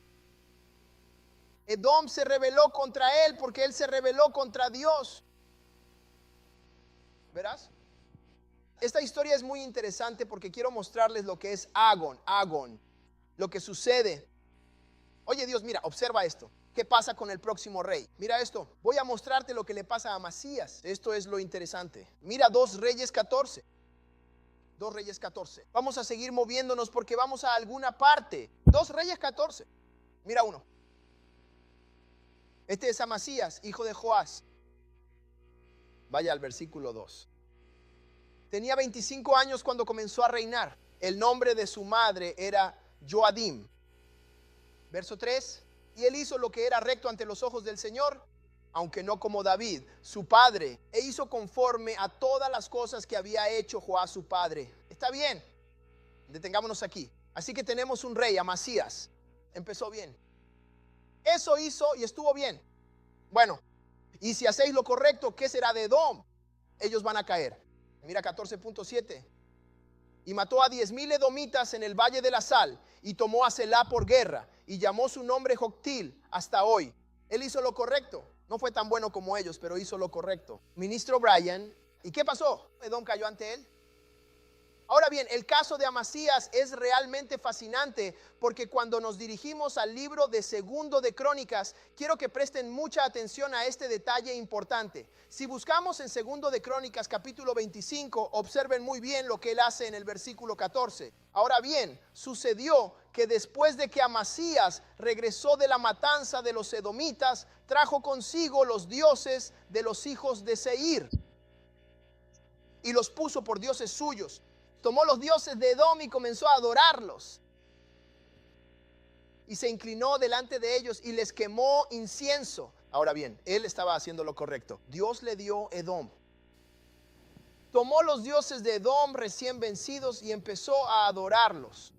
Edom se rebeló contra él porque él se rebeló contra Dios. ¿Verás? Esta historia es muy interesante porque quiero mostrarles lo que es Agón, lo que sucede. Oye Dios, mira, observa esto. ¿Qué pasa con el próximo rey? Mira esto. Voy a mostrarte lo que le pasa a Amasías. Esto es lo interesante. Mira 2 Reyes 14. 2 Reyes 14. Vamos a seguir moviéndonos porque vamos a alguna parte. 2 Reyes 14. Mira uno. Este es Amasías, hijo de Joás. Vaya al versículo 2. Tenía 25 años cuando comenzó a reinar. El nombre de su madre era Joadim. Verso 3. Y él hizo lo que era recto ante los ojos del Señor, aunque no como David, su padre, e hizo conforme a todas las cosas que había hecho Joás su padre. Está bien, detengámonos aquí. Así que tenemos un rey, Amasías. Empezó bien. Eso hizo y estuvo bien. Bueno, y si hacéis lo correcto, ¿qué será de Edom? Ellos van a caer. Mira 14.7. Y mató a 10,000 edomitas en el valle de la sal, y tomó a Selá por guerra, y llamó su nombre Joctil hasta hoy. Él hizo lo correcto. No fue tan bueno como ellos, pero hizo lo correcto. Ministro Brian, ¿y qué pasó? Edom cayó ante él. Ahora bien, el caso de Amasías es realmente fascinante porque cuando nos dirigimos al libro de Segundo de Crónicas, quiero que presten mucha atención a este detalle importante. Si buscamos en Segundo de Crónicas capítulo 25, observen muy bien lo que él hace en el versículo 14. Ahora bien, sucedió que después de que Amasías regresó de la matanza de los edomitas, trajo consigo los dioses de los hijos de Seir y los puso por dioses suyos. Tomó los dioses de Edom y comenzó a adorarlos. Y se inclinó delante de ellos y les quemó incienso. Ahora bien, él estaba haciendo lo correcto. Dios le dio Edom. Tomó los dioses de Edom recién vencidos y empezó a adorarlos.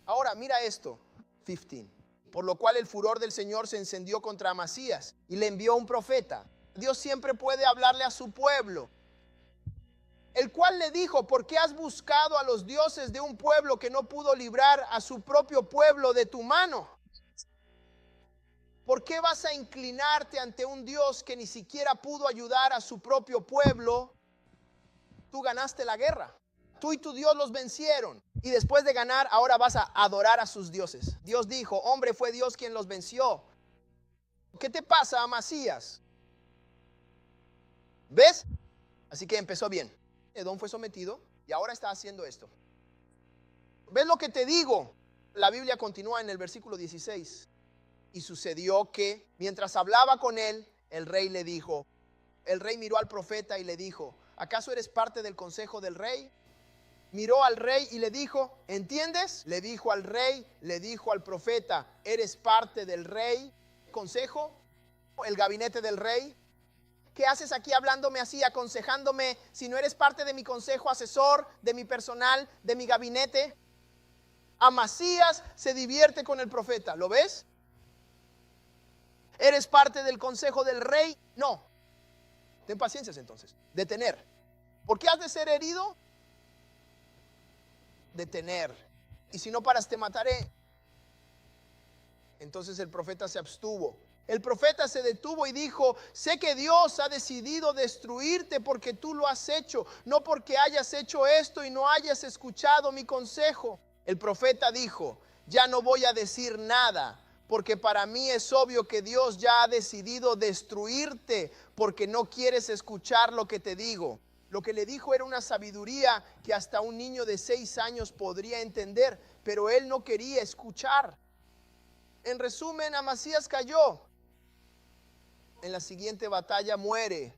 Ahora mira esto, 15. Por lo cual el furor del Señor se encendió contra Amasías y le envió un profeta. Dios siempre puede hablarle a su pueblo. El cual le dijo: ¿por qué has buscado a los dioses de un pueblo que no pudo librar a su propio pueblo de tu mano? ¿Por qué vas a inclinarte ante un Dios que ni siquiera pudo ayudar a su propio pueblo? Tú ganaste la guerra. Tú y tu Dios los vencieron. Y después de ganar, ahora vas a adorar a sus dioses. Dios dijo: hombre, fue Dios quien los venció. ¿Qué te pasa, Amasías? ¿Ves? Así que empezó bien. Edom fue sometido y ahora está haciendo esto. ¿Ves lo que te digo? La Biblia continúa en el versículo 16. Y sucedió que mientras hablaba con él, el rey le dijo, el rey miró al profeta y le dijo: ¿acaso eres parte del consejo del rey? Miró al rey y le dijo: ¿entiendes? Le dijo al rey, le dijo al profeta: ¿eres parte del rey? ¿Consejo? ¿El gabinete del rey? ¿Qué haces aquí hablándome así, aconsejándome, si no eres parte de mi consejo asesor, de mi personal, de mi gabinete? Amasías se divierte con el profeta, ¿lo ves? ¿Eres parte del consejo del rey? No. Ten paciencia entonces. Detener. ¿Por qué has de ser herido? Detener. Y si no paras, te mataré. Entonces el profeta se abstuvo. El profeta se detuvo y dijo: sé que Dios ha decidido destruirte porque tú lo has hecho, no porque hayas hecho esto y no hayas escuchado mi consejo. El profeta dijo: ya no voy a decir nada, porque para mí es obvio que Dios ya ha decidido destruirte porque no quieres escuchar lo que te digo. Lo que le dijo era una sabiduría que hasta un niño de 6 años podría entender, pero él no quería escuchar. En resumen, Amasías cayó. En la siguiente batalla muere,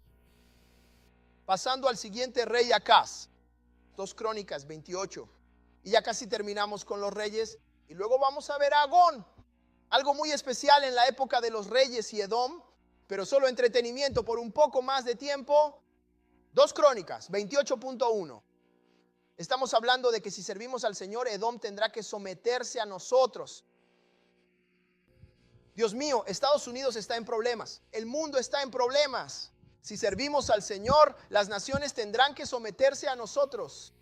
pasando al siguiente rey, Acaz. 2 Crónicas 28. Y ya casi terminamos con los reyes. Y luego vamos a ver a Agón, algo muy especial en la época de los reyes y Edom, pero solo entretenimiento por un poco más de tiempo. 2 Crónicas 28.1. Estamos hablando de que si servimos al Señor, Edom tendrá que someterse a nosotros. Dios mío, Estados Unidos está en problemas. El mundo está en problemas. Si servimos al Señor, las naciones tendrán que someterse a nosotros.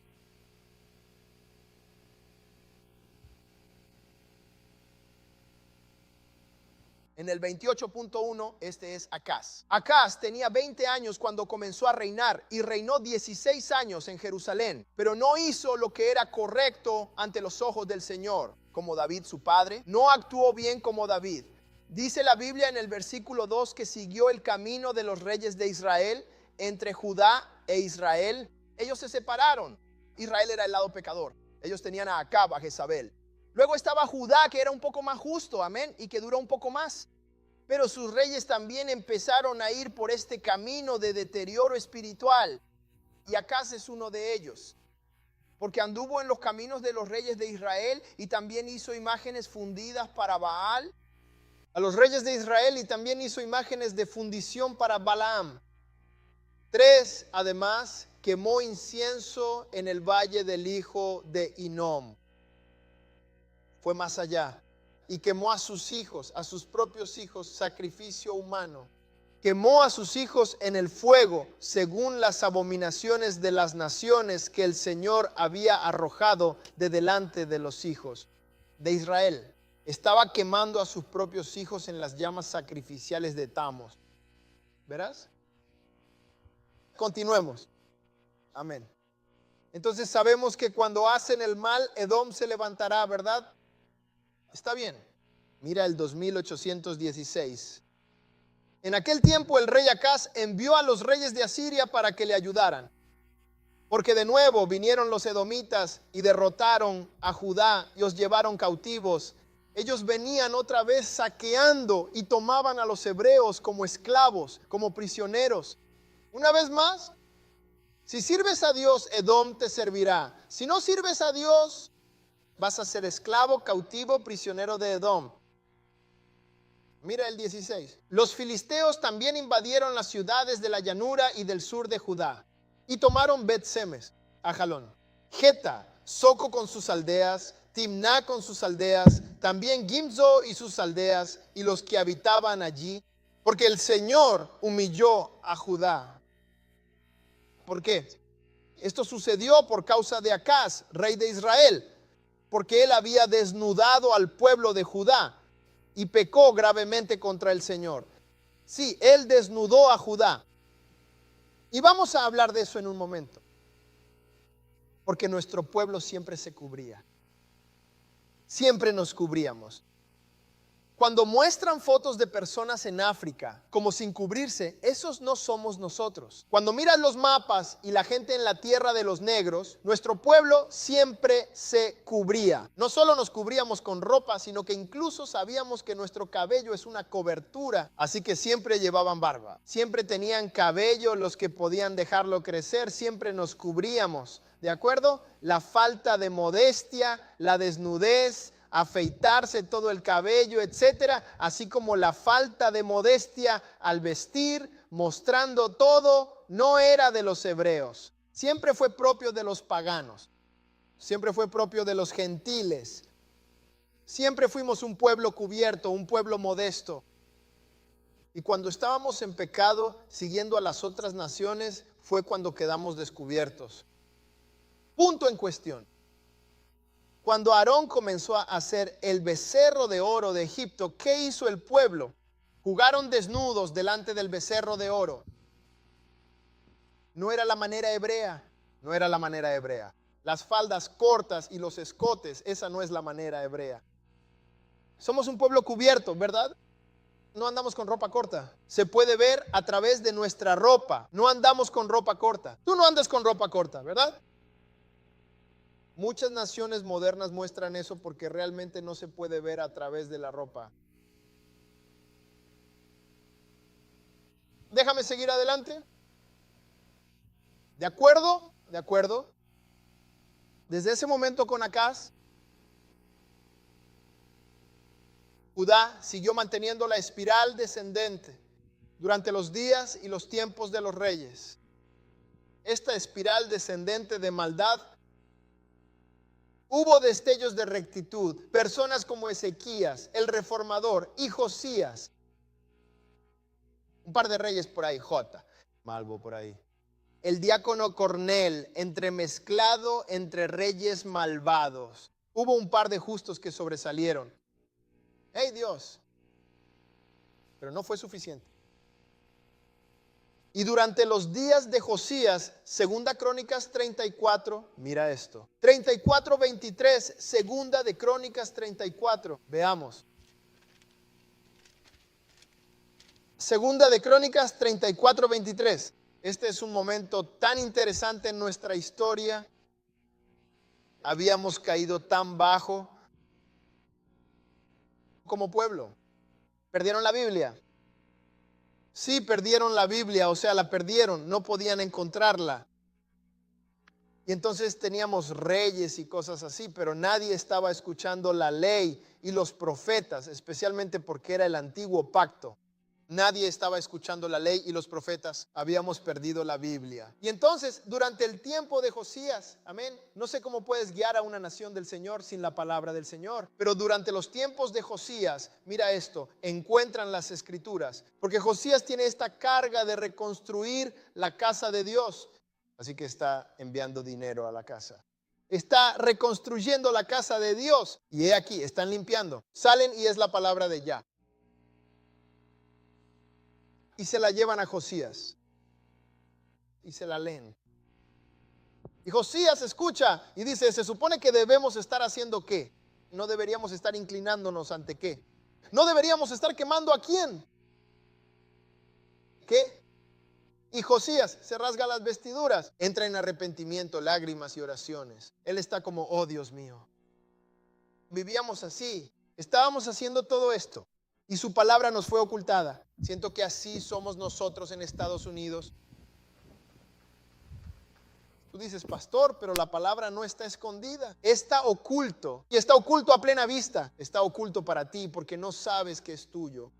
En el 28.1, este es Acaz. Acaz tenía 20 años cuando comenzó a reinar y reinó 16 años en Jerusalén, pero no hizo lo que era correcto ante los ojos del Señor, como David su padre. No actuó bien como David. Dice la Biblia en el versículo 2 que siguió el camino de los reyes de Israel entre Judá e Israel. Ellos se separaron. Israel era el lado pecador. Ellos tenían a Acab, a Jezabel. Luego estaba Judá, que era un poco más justo, amén, y que duró un poco más. Pero sus reyes también empezaron a ir por este camino de deterioro espiritual. Y Acaz es uno de ellos, porque anduvo en los caminos de los reyes de Israel y también hizo imágenes fundidas para Baal, a los reyes de Israel, y también hizo imágenes de fundición para Balaam. 3, además, quemó incienso en el valle del hijo de Hinnom. Fue más allá y quemó a sus hijos, a sus propios hijos, sacrificio humano. Quemó a sus hijos en el fuego según las abominaciones de las naciones que el Señor había arrojado de delante de los hijos de Israel. Estaba quemando a sus propios hijos en las llamas sacrificiales de Tamos. ¿Verás? Continuemos. Amén. Entonces sabemos que cuando hacen el mal, Edom se levantará, ¿verdad? Está bien. Mira el 2816. En aquel tiempo el rey Acaz envió a los reyes de Asiria para que le ayudaran, porque de nuevo vinieron los edomitas y derrotaron a Judá y os llevaron cautivos. Ellos venían otra vez saqueando y tomaban a los hebreos como esclavos, como prisioneros. Una vez más, si sirves a Dios, Edom te servirá. Si no sirves a Dios, vas a ser esclavo, cautivo, prisionero de Edom. Mira el 16. Los filisteos también invadieron las ciudades de la llanura y del sur de Judá y tomaron Bet-Semes, Ajalón, Geta, Soco con sus aldeas, Timná con sus aldeas, también Gimzo y sus aldeas y los que habitaban allí, porque el Señor humilló a Judá. ¿Por qué? Esto sucedió por causa de Acaz, rey de Israel, porque él había desnudado al pueblo de Judá y pecó gravemente contra el Señor. Sí, él desnudó a Judá. Y vamos a hablar de eso en un momento, porque nuestro pueblo siempre se cubría. Siempre nos cubríamos. Cuando muestran fotos de personas en África como sin cubrirse, esos no somos nosotros. Cuando miras los mapas y la gente en la tierra de los negros, nuestro pueblo siempre se cubría. No solo nos cubríamos con ropa, sino que incluso sabíamos que nuestro cabello es una cobertura. Así que siempre llevaban barba. Siempre tenían cabello los que podían dejarlo crecer. Siempre nos cubríamos. ¿De acuerdo? La falta de modestia, la desnudez, afeitarse todo el cabello, etcétera, así como la falta de modestia al vestir, mostrando todo, no era de los hebreos. Siempre fue propio de los paganos. Siempre fue propio de los gentiles. Siempre fuimos un pueblo cubierto, un pueblo modesto. Y cuando estábamos en pecado, siguiendo a las otras naciones, fue cuando quedamos descubiertos. Punto en cuestión. Cuando Aarón comenzó a hacer el becerro de oro de Egipto, ¿qué hizo el pueblo? Jugaron desnudos delante del becerro de oro. No era la manera hebrea, no era la manera hebrea. Las faldas cortas y los escotes, esa no es la manera hebrea. Somos un pueblo cubierto, ¿verdad? No andamos con ropa corta. Se puede ver a través de nuestra ropa. No andamos con ropa corta. Tú no andas con ropa corta, ¿verdad? Muchas naciones modernas muestran eso porque realmente no se puede ver a través de la ropa. Déjame seguir adelante. ¿De acuerdo? ¿De acuerdo? Desde ese momento con Acaz, Judá siguió manteniendo la espiral descendente durante los días y los tiempos de los reyes. Esta espiral descendente de maldad. Hubo destellos de rectitud, personas como Ezequías, el reformador, y Josías. Un par de reyes por ahí, Malvo por ahí. El diácono Cornel, entremezclado entre reyes malvados. Hubo un par de justos que sobresalieron. ¡Hey Dios! pero no fue suficiente. Y durante los días de Josías, segunda Crónicas 34, mira esto, 34:23, segunda de Crónicas 34, veamos. Segunda de Crónicas 34:23. Este es un momento tan interesante en nuestra historia. Habíamos caído tan bajo como pueblo. ¿Perdieron la Biblia? Sí, perdieron la Biblia, o sea, la perdieron, no podían encontrarla. Y entonces teníamos reyes y cosas así, pero nadie estaba escuchando la ley y los profetas, especialmente porque era el antiguo pacto. Nadie estaba escuchando la ley y los profetas. Habíamos perdido la Biblia. Y entonces, durante el tiempo de Josías, amén, no sé cómo puedes guiar a una nación del Señor sin la palabra del Señor, pero durante los tiempos de Josías, mira esto, encuentran las escrituras, porque Josías tiene esta carga de reconstruir la casa de Dios, así que está enviando dinero a la casa. Está reconstruyendo la casa de Dios y he aquí, están limpiando. Salen y es la palabra de Yah. Y se la llevan a Josías y se la leen. Y Josías escucha y dice, se supone que debemos estar haciendo ¿qué? No deberíamos estar inclinándonos ante ¿qué? No deberíamos estar quemando ¿a quién? ¿Qué? Y Josías se rasga las vestiduras, entra en arrepentimiento, lágrimas y oraciones. Él está como, oh Dios mío. Vivíamos así, estábamos haciendo todo esto y su palabra nos fue ocultada. Siento que así somos nosotros en Estados Unidos. Tú dices, pastor, pero la palabra no está escondida. Está oculto. Y está oculto a plena vista. Está oculto para ti porque no sabes que es tuyo.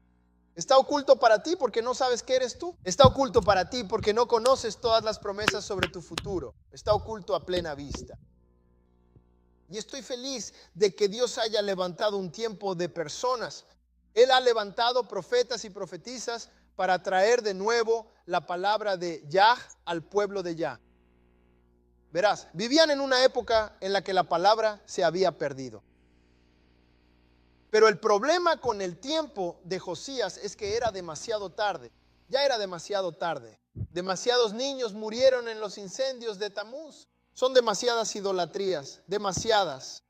Está oculto para ti porque no sabes que eres tú. Está oculto para ti porque no conoces todas las promesas sobre tu futuro. Está oculto a plena vista. Y estoy feliz de que Dios haya levantado un tiempo de personas. Él ha levantado profetas y profetisas para traer de nuevo la palabra de Yah al pueblo de Yah. Verás, vivían en una época en la que la palabra se había perdido. Pero el problema con el tiempo de Josías es que era demasiado tarde. Ya era demasiado tarde. Demasiados niños murieron en los incendios de Tamuz. Son demasiadas idolatrías, demasiadas.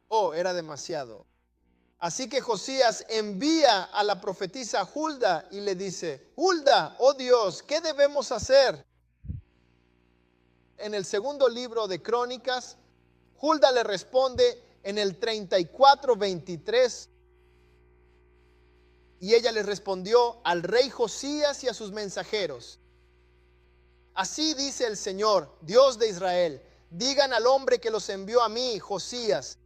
Oh, era demasiado. Así que Josías envía a la profetisa Hulda y le dice, Hulda, oh Dios, ¿qué debemos hacer? En el segundo libro de Crónicas, Hulda le responde en el 34:23 y ella le respondió al rey Josías y a sus mensajeros. Así dice el Señor, Dios de Israel, digan al hombre que los envió a mí, Josías.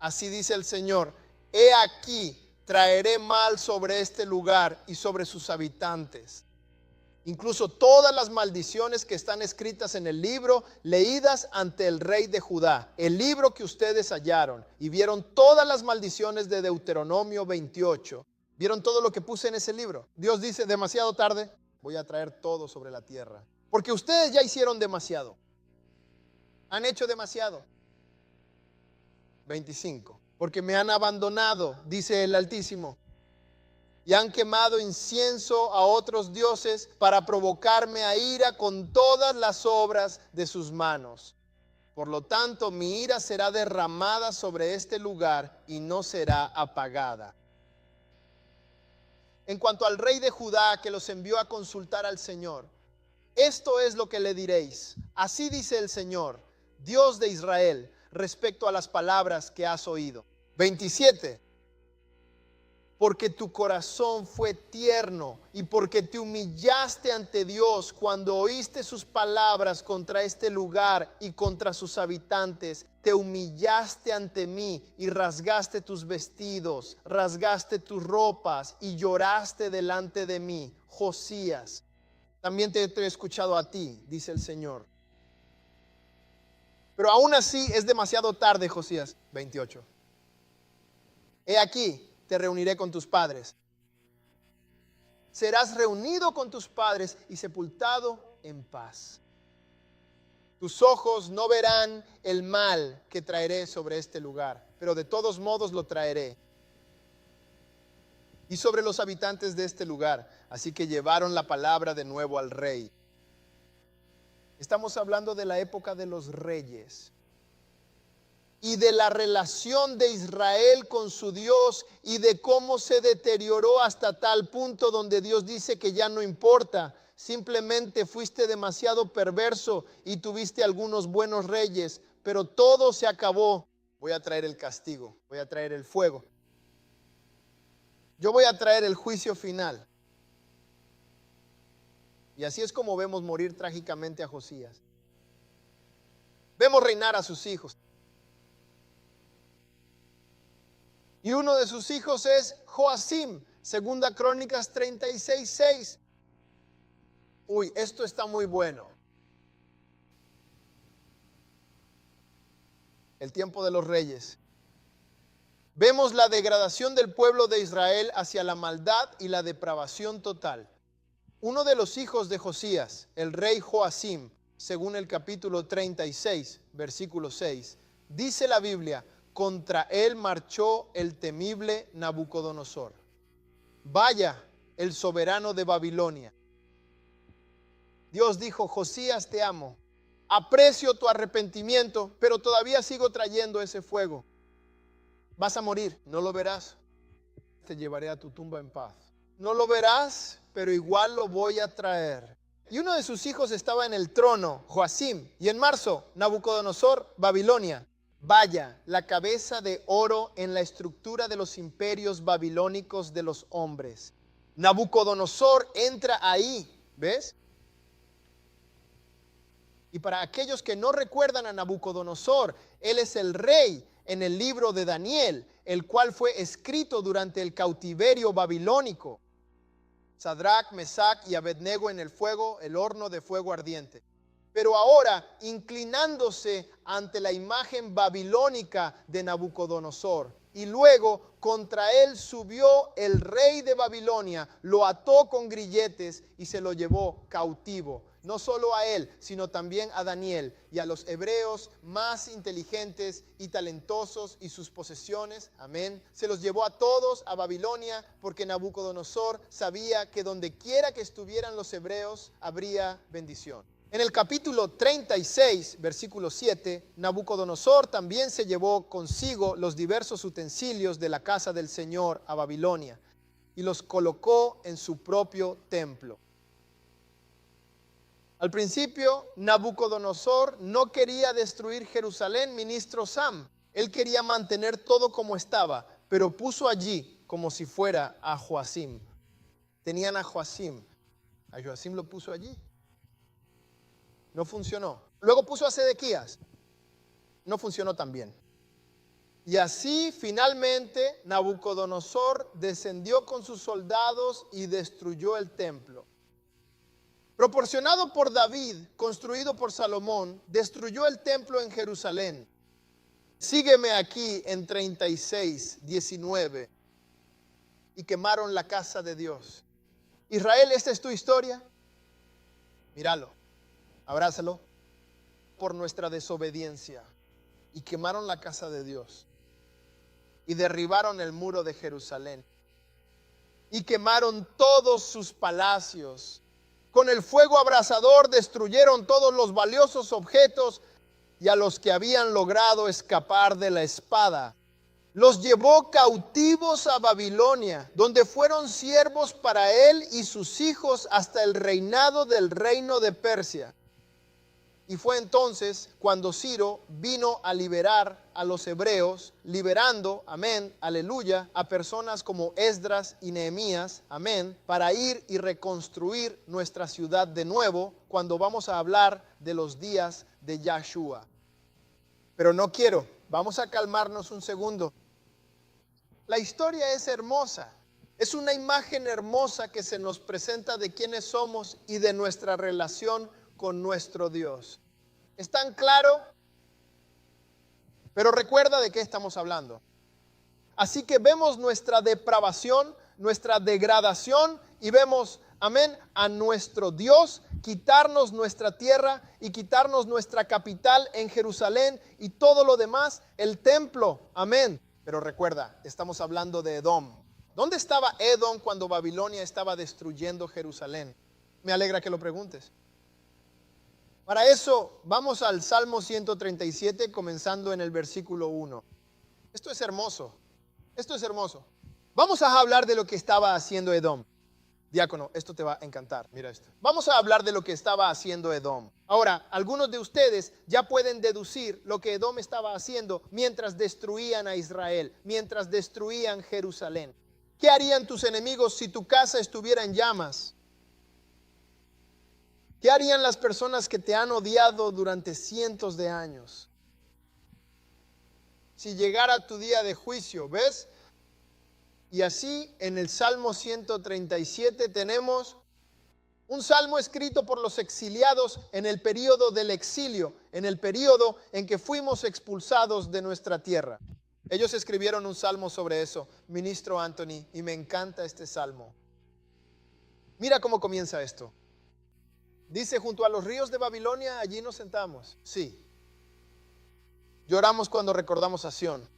Así dice el Señor, he aquí, traeré mal sobre este lugar y sobre sus habitantes. Incluso todas las maldiciones que están escritas en el libro, leídas ante el rey de Judá, el libro que ustedes hallaron, y vieron todas las maldiciones de Deuteronomio 28. ¿Vieron todo lo que puse en ese libro? Dios dice, demasiado tarde, voy a traer todo sobre la tierra. Porque ustedes ya hicieron demasiado. Han hecho demasiado. 25. Porque me han abandonado, dice el Altísimo, y han quemado incienso a otros dioses para provocarme a ira con todas las obras de sus manos. Por lo tanto, mi ira será derramada sobre este lugar y no será apagada. En cuanto al rey de Judá que los envió a consultar al Señor, esto es lo que le diréis. Así dice el Señor, Dios de Israel, respecto a las palabras que has oído. 27. Porque tu corazón fue tierno y porque te humillaste ante Dios cuando oíste sus palabras contra este lugar y contra sus habitantes. Te humillaste ante mí y rasgaste tus vestidos, rasgaste tus ropas y lloraste delante de mí. Josías, también te he escuchado a ti, dice el Señor. Pero aún así es demasiado tarde, Josías. 28. He aquí, te reuniré con tus padres. Serás reunido con tus padres y sepultado en paz. Tus ojos no verán el mal que traeré sobre este lugar, pero de todos modos lo traeré. y sobre los habitantes de este lugar. Así que llevaron la palabra de nuevo al rey. Estamos hablando de la época de los reyes y de la relación de Israel con su Dios y de cómo se deterioró hasta tal punto donde Dios dice que ya no importa. Simplemente fuiste demasiado perverso y tuviste algunos buenos reyes, pero todo se acabó. Voy a traer el castigo, voy a traer el fuego. Yo voy a traer el juicio final. Y así es como vemos morir trágicamente a Josías. Vemos reinar a sus hijos. Y uno de sus hijos es Joacim, segunda Crónicas 36:6. Uy, esto está muy bueno. El tiempo de los reyes. Vemos la degradación del pueblo de Israel hacia la maldad y la depravación total. Uno de los hijos de Josías, el rey Joacim, según el capítulo 36, versículo 6, dice la Biblia: contra él marchó el temible Nabucodonosor. Vaya, el soberano de Babilonia. Dios dijo: Josías, te amo, aprecio tu arrepentimiento, pero todavía sigo trayendo ese fuego. Vas a morir, no lo verás. Te llevaré a tu tumba en paz. No lo verás, pero igual lo voy a traer. Y uno de sus hijos estaba en el trono, Joacim, y en marzo, Nabucodonosor, Babilonia. Vaya, la cabeza de oro en la estructura de los imperios babilónicos de los hombres. Nabucodonosor entra ahí, ¿ves? Y para aquellos que no recuerdan a Nabucodonosor, él es el rey en el libro de Daniel, el cual fue escrito durante el cautiverio babilónico. Sadrach, Mesach y Abednego en el fuego, el horno de fuego ardiente. Pero ahora, inclinándose ante la imagen babilónica de Nabucodonosor, y luego contra él subió el rey de Babilonia, lo ató con grilletes y se lo llevó cautivo. No solo a él, sino también a Daniel y a los hebreos más inteligentes y talentosos y sus posesiones. Amén. Se los llevó a todos a Babilonia porque Nabucodonosor sabía que donde quiera que estuvieran los hebreos habría bendición. En el capítulo 36, versículo 7, Nabucodonosor también se llevó consigo los diversos utensilios de la casa del Señor a Babilonia y los colocó en su propio templo. Al principio, Nabucodonosor no quería destruir Jerusalén, ministro Sam. Él quería mantener todo como estaba, pero puso allí como si fuera a Joacim. Tenían a Joacim. A Joacim lo puso allí. No funcionó. Luego puso a Sedequías. No funcionó también. Y así finalmente Nabucodonosor descendió con sus soldados y destruyó el templo. Proporcionado por David, construido por Salomón, destruyó el templo en Jerusalén. Sígueme aquí en 36:19. Y quemaron la casa de Dios. Israel, ¿esta es tu historia? Míralo, abrázalo. Por nuestra desobediencia. Y quemaron la casa de Dios. Y derribaron el muro de Jerusalén. Y quemaron todos sus palacios. Con el fuego abrasador destruyeron todos los valiosos objetos y a los que habían logrado escapar de la espada. Los llevó cautivos a Babilonia, donde fueron siervos para él y sus hijos hasta el reinado del reino de Persia. Y fue entonces cuando Ciro vino a liberar a los hebreos, liberando, amén, aleluya, a personas como Esdras y Nehemías, amén, para ir y reconstruir nuestra ciudad de nuevo cuando vamos a hablar de los días de Yahshua. Pero no quiero, vamos a calmarnos un segundo. La historia es hermosa. Es una imagen hermosa que se nos presenta de quiénes somos y de nuestra relación con nuestro Dios. ¿Es tan claro? Pero recuerda de qué estamos hablando. Así que vemos nuestra depravación, nuestra degradación y vemos, amén, a nuestro Dios quitarnos nuestra tierra y quitarnos nuestra capital en Jerusalén y todo lo demás, el templo, amén. Pero recuerda, estamos hablando de Edom. ¿Dónde estaba Edom cuando Babilonia estaba destruyendo Jerusalén? Me alegra que lo preguntes. Para eso vamos al Salmo 137, comenzando en el versículo 1. Esto es hermoso. Esto es hermoso. Vamos a hablar de lo que estaba haciendo Edom. Diácono, esto te va a encantar. Mira esto. Vamos a hablar de lo que estaba haciendo Edom. Ahora, algunos de ustedes ya pueden deducir lo que Edom estaba haciendo mientras destruían a Israel, mientras destruían Jerusalén. ¿Qué harían tus enemigos si tu casa estuviera en llamas? ¿Qué harían las personas que te han odiado durante cientos de años? Si llegara tu día de juicio, ¿ves? Y así en el Salmo 137 tenemos un salmo escrito por los exiliados en el periodo del exilio, en el periodo en que fuimos expulsados de nuestra tierra. Ellos escribieron un salmo sobre eso, ministro Anthony, y me encanta este salmo. Mira cómo comienza esto. Dice, junto a los ríos de Babilonia, allí nos sentamos. Sí. Lloramos cuando recordamos a Sión.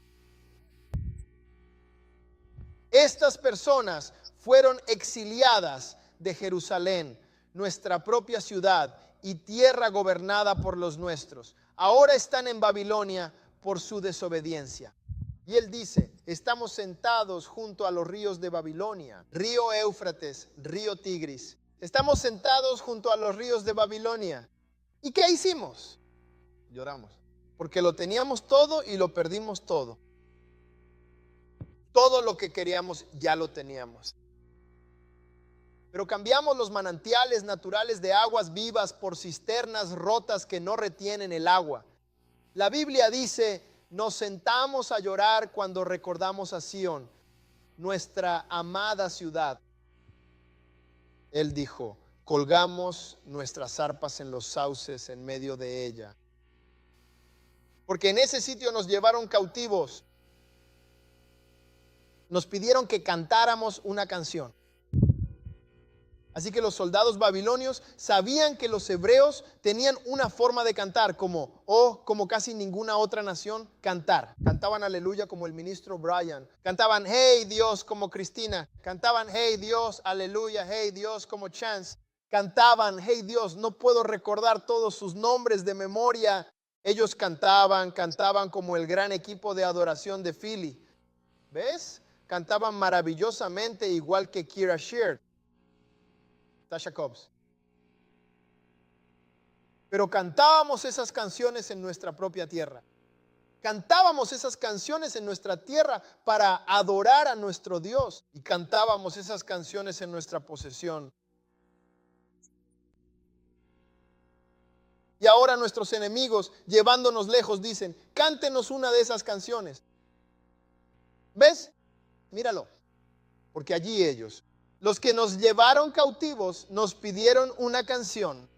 Estas personas fueron exiliadas de Jerusalén, nuestra propia ciudad y tierra gobernada por los nuestros. Ahora están en Babilonia por su desobediencia. Y él dice, estamos sentados junto a los ríos de Babilonia, río Éufrates, río Tigris. Estamos sentados junto a los ríos de Babilonia. ¿Y qué hicimos? Lloramos, porque lo teníamos todo y lo perdimos todo. Todo lo que queríamos ya lo teníamos. Pero cambiamos los manantiales naturales de aguas vivas por cisternas rotas que no retienen el agua. La Biblia dice, nos sentamos a llorar cuando recordamos a Sión, nuestra amada ciudad. Él dijo, colgamos nuestras arpas en los sauces en medio de ella. Porque en ese sitio nos llevaron cautivos. Nos pidieron que cantáramos una canción. Así que los soldados babilonios sabían que los hebreos tenían una forma de cantar como casi ninguna otra nación, cantar. Cantaban aleluya como el ministro Brian. Cantaban hey Dios como Cristina. Cantaban hey Dios, aleluya, hey Dios como Chance. Cantaban hey Dios, no puedo recordar todos sus nombres de memoria. Ellos cantaban como el gran equipo de adoración de Philly. ¿Ves? Cantaban maravillosamente igual que Kira Sheard, Tasha Cobbs. Pero cantábamos esas canciones en nuestra propia tierra. Cantábamos esas canciones en nuestra tierra para adorar a nuestro Dios. Y cantábamos esas canciones en nuestra posesión. Y ahora nuestros enemigos, llevándonos lejos, dicen, cántenos una de esas canciones. ¿Ves? Míralo, porque allí ellos, los que nos llevaron cautivos, nos pidieron una canción.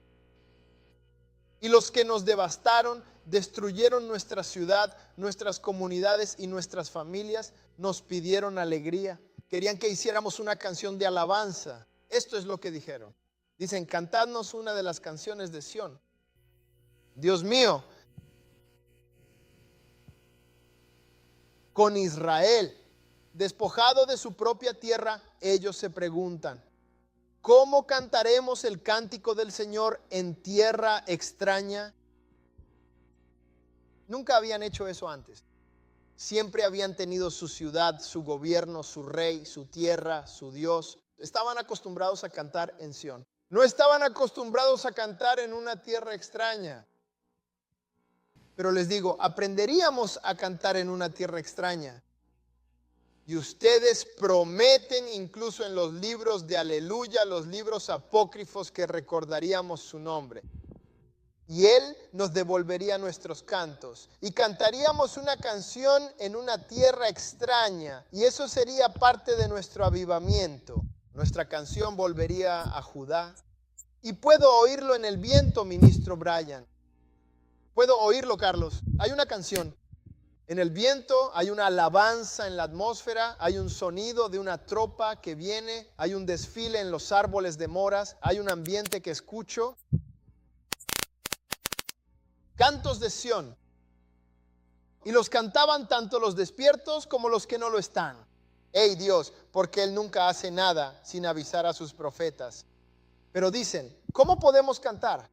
Y los que nos devastaron, destruyeron nuestra ciudad, nuestras comunidades y nuestras familias, nos pidieron alegría. Querían que hiciéramos una canción de alabanza. Esto es lo que dijeron. Dicen, cantadnos una de las canciones de Sión. Dios mío, con Israel despojado de su propia tierra, ellos se preguntan, ¿cómo cantaremos el cántico del Señor en tierra extraña? Nunca habían hecho eso antes. Siempre habían tenido su ciudad, su gobierno, su rey, su tierra, su Dios. Estaban acostumbrados a cantar en Sión. No estaban acostumbrados a cantar en una tierra extraña. Pero les digo, aprenderíamos a cantar en una tierra extraña. Y ustedes prometen incluso en los libros de aleluya, los libros apócrifos, que recordaríamos su nombre. Y Él nos devolvería nuestros cantos. Y cantaríamos una canción en una tierra extraña. Y eso sería parte de nuestro avivamiento. Nuestra canción volvería a Judá. Y puedo oírlo en el viento, ministro Brian. Puedo oírlo, Carlos. Hay una canción. En el viento hay una alabanza en la atmósfera, hay un sonido de una tropa que viene, hay un desfile en los árboles de moras, hay un ambiente que escucho. Cantos de Sión. Y los cantaban tanto los despiertos como los que no lo están. hey Dios, porque Él nunca hace nada sin avisar a sus profetas. Pero dicen, ¿cómo podemos cantar?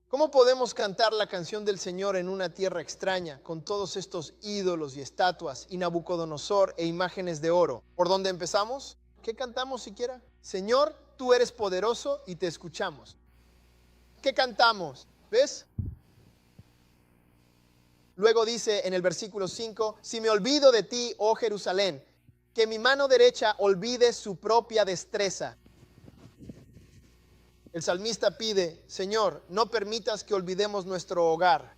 ¿Cómo podemos cantar la canción del Señor en una tierra extraña con todos estos ídolos y estatuas y Nabucodonosor e imágenes de oro? ¿Por dónde empezamos? ¿Qué cantamos siquiera? Señor, tú eres poderoso y te escuchamos. ¿Qué cantamos? ¿Ves? Luego dice en el versículo 5, si me olvido de ti, oh Jerusalén, que mi mano derecha olvide su propia destreza. El salmista pide, Señor, no permitas que olvidemos nuestro hogar.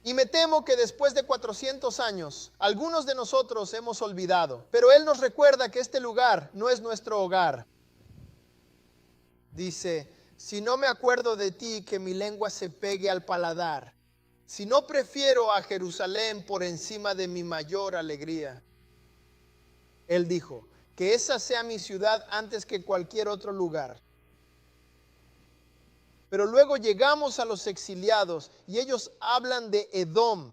Y me temo que después de 400 años, algunos de nosotros hemos olvidado, pero Él nos recuerda que este lugar no es nuestro hogar. Dice, si no me acuerdo de ti, que mi lengua se pegue al paladar. Si no prefiero a Jerusalén por encima de mi mayor alegría. Él dijo, que esa sea mi ciudad antes que cualquier otro lugar. Pero luego llegamos a los exiliados y ellos hablan de Edom.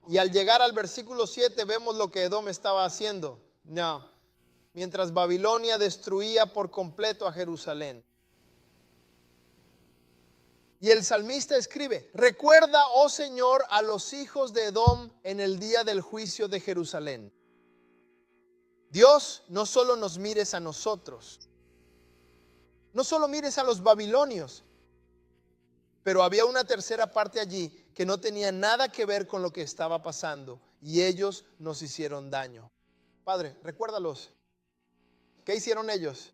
Y al llegar al versículo 7 vemos lo que Edom estaba haciendo. No, mientras Babilonia destruía por completo a Jerusalén. Y el salmista escribe, recuerda, oh Señor, a los hijos de Edom en el día del juicio de Jerusalén. Dios, no solo nos mires a nosotros, no solo mires a los babilonios, pero había una tercera parte allí que no tenía nada que ver con lo que estaba pasando y ellos nos hicieron daño. Padre, recuérdalos. ¿Qué hicieron ellos?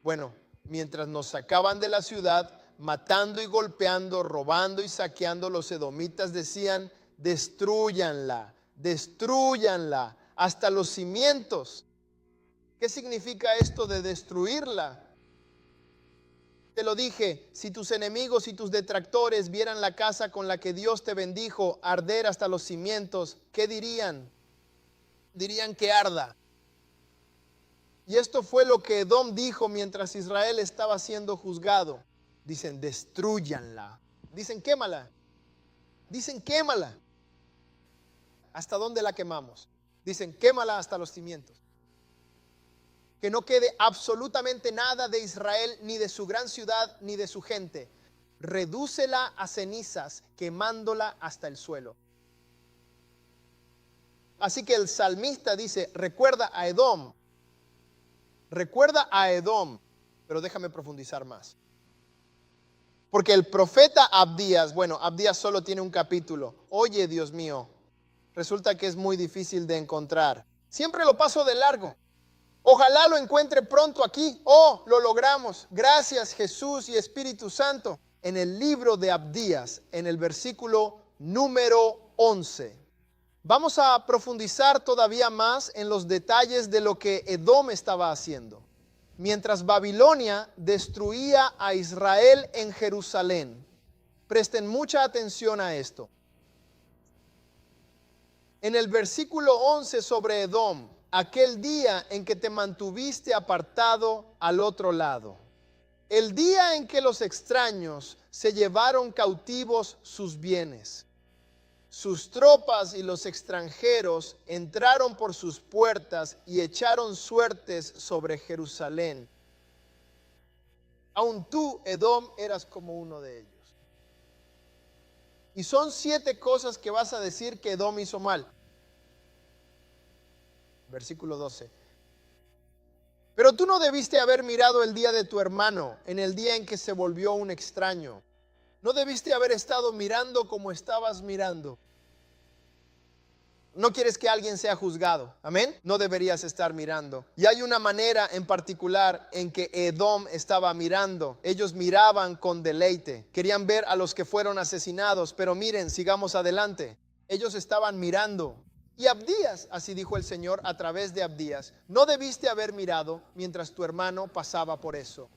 Bueno, mientras nos sacaban de la ciudad, matando y golpeando, robando y saqueando, los edomitas decían, destrúyanla, destrúyanla hasta los cimientos. ¿Qué significa esto de destruirla? Te lo dije, si tus enemigos y tus detractores vieran la casa con la que Dios te bendijo arder hasta los cimientos, ¿qué dirían? Dirían que arda. Y esto fue lo que Edom dijo mientras Israel estaba siendo juzgado. Dicen, destrúyanla. Dicen, quémala. Dicen, quémala. ¿Hasta dónde la quemamos? Dicen, quémala hasta los cimientos. Que no quede absolutamente nada de Israel, ni de su gran ciudad, ni de su gente. Redúcela a cenizas, quemándola hasta el suelo. Así que el salmista dice, recuerda a Edom. Recuerda a Edom. Pero déjame profundizar más. Porque el profeta Abdías, bueno, Abdías solo tiene un capítulo. Oye, Dios mío, resulta que es muy difícil de encontrar. Siempre lo paso de largo. Ojalá lo encuentre pronto aquí. Oh, lo logramos. Gracias, Jesús y Espíritu Santo. En el libro de Abdías, en el versículo número 11. Vamos a profundizar todavía más en los detalles de lo que Edom estaba haciendo. Mientras Babilonia destruía a Israel en Jerusalén. Presten mucha atención a esto. En el versículo 11 sobre Edom, aquel día en que te mantuviste apartado al otro lado. El día en que los extraños se llevaron cautivos sus bienes. Sus tropas y los extranjeros entraron por sus puertas y echaron suertes sobre Jerusalén. Aun tú, Edom, eras como uno de ellos. Y son 7 cosas que vas a decir que Edom hizo mal. Versículo 12. Pero tú no debiste haber mirado el día de tu hermano, en el día en que se volvió un extraño. No debiste haber estado mirando como estabas mirando. No quieres que alguien sea juzgado, amén. No deberías estar mirando. Y hay una manera en particular en que Edom estaba mirando. Ellos miraban con deleite. Querían ver a los que fueron asesinados, pero miren, sigamos adelante. Ellos estaban mirando. Y Abdías, así dijo el Señor a través de Abdías, no debiste haber mirado mientras tu hermano pasaba por eso.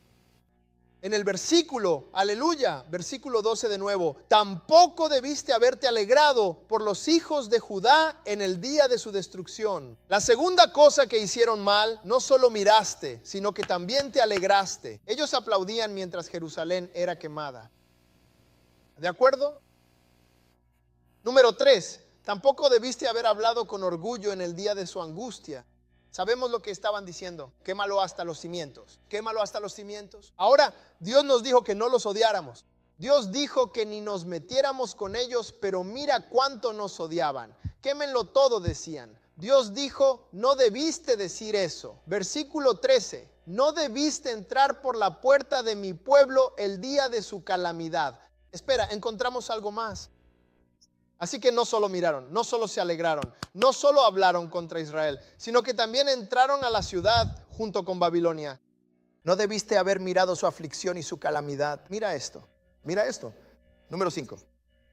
En el versículo, aleluya, versículo 12 de nuevo, tampoco debiste haberte alegrado por los hijos de Judá en el día de su destrucción. La segunda cosa que hicieron mal, no solo miraste, sino que también te alegraste. Ellos aplaudían mientras Jerusalén era quemada. ¿De acuerdo? Número 3, Tampoco debiste haber hablado con orgullo en el día de su angustia. Sabemos lo que estaban diciendo. Quémalo hasta los cimientos. Quémalo hasta los cimientos. Ahora, Dios nos dijo que no los odiáramos. Dios dijo que ni nos metiéramos con ellos, pero mira cuánto nos odiaban. Quémenlo todo, decían. Dios dijo, no debiste decir eso. Versículo 13. No debiste entrar por la puerta de mi pueblo el día de su calamidad. Espera, encontramos algo más. Así que no solo miraron, no solo se alegraron, no solo hablaron contra Israel, sino que también entraron a la ciudad junto con Babilonia. No debiste haber mirado su aflicción y su calamidad. Mira esto. Número 5.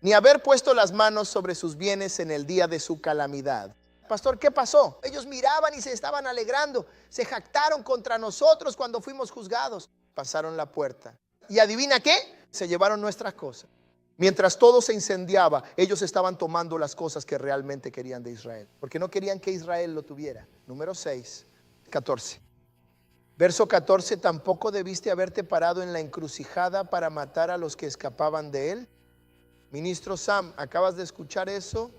Ni haber puesto las manos sobre sus bienes en el día de su calamidad. Pastor, ¿qué pasó? Ellos miraban y se estaban alegrando. Se jactaron contra nosotros cuando fuimos juzgados. Pasaron la puerta. ¿Y adivina qué? Se llevaron nuestras cosas. Mientras todo se incendiaba, ellos estaban tomando las cosas que realmente querían de Israel, porque no querían que Israel lo tuviera. Número 6, 14. Verso 14, tampoco debiste haberte parado en la encrucijada para matar a los que escapaban de él. Ministro Sam, ¿acabas de escuchar eso?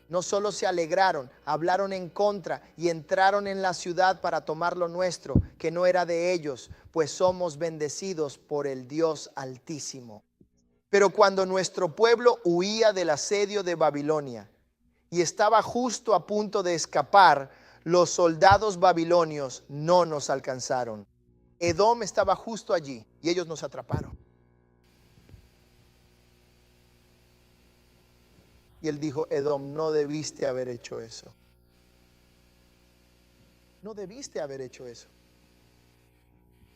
No solo se alegraron, hablaron en contra y entraron en la ciudad para tomar lo nuestro, que no era de ellos, pues somos bendecidos por el Dios Altísimo. Pero cuando nuestro pueblo huía del asedio de Babilonia y estaba justo a punto de escapar, los soldados babilonios no nos alcanzaron. Edom estaba justo allí y ellos nos atraparon. Y él dijo, Edom, no debiste haber hecho eso. No debiste haber hecho eso.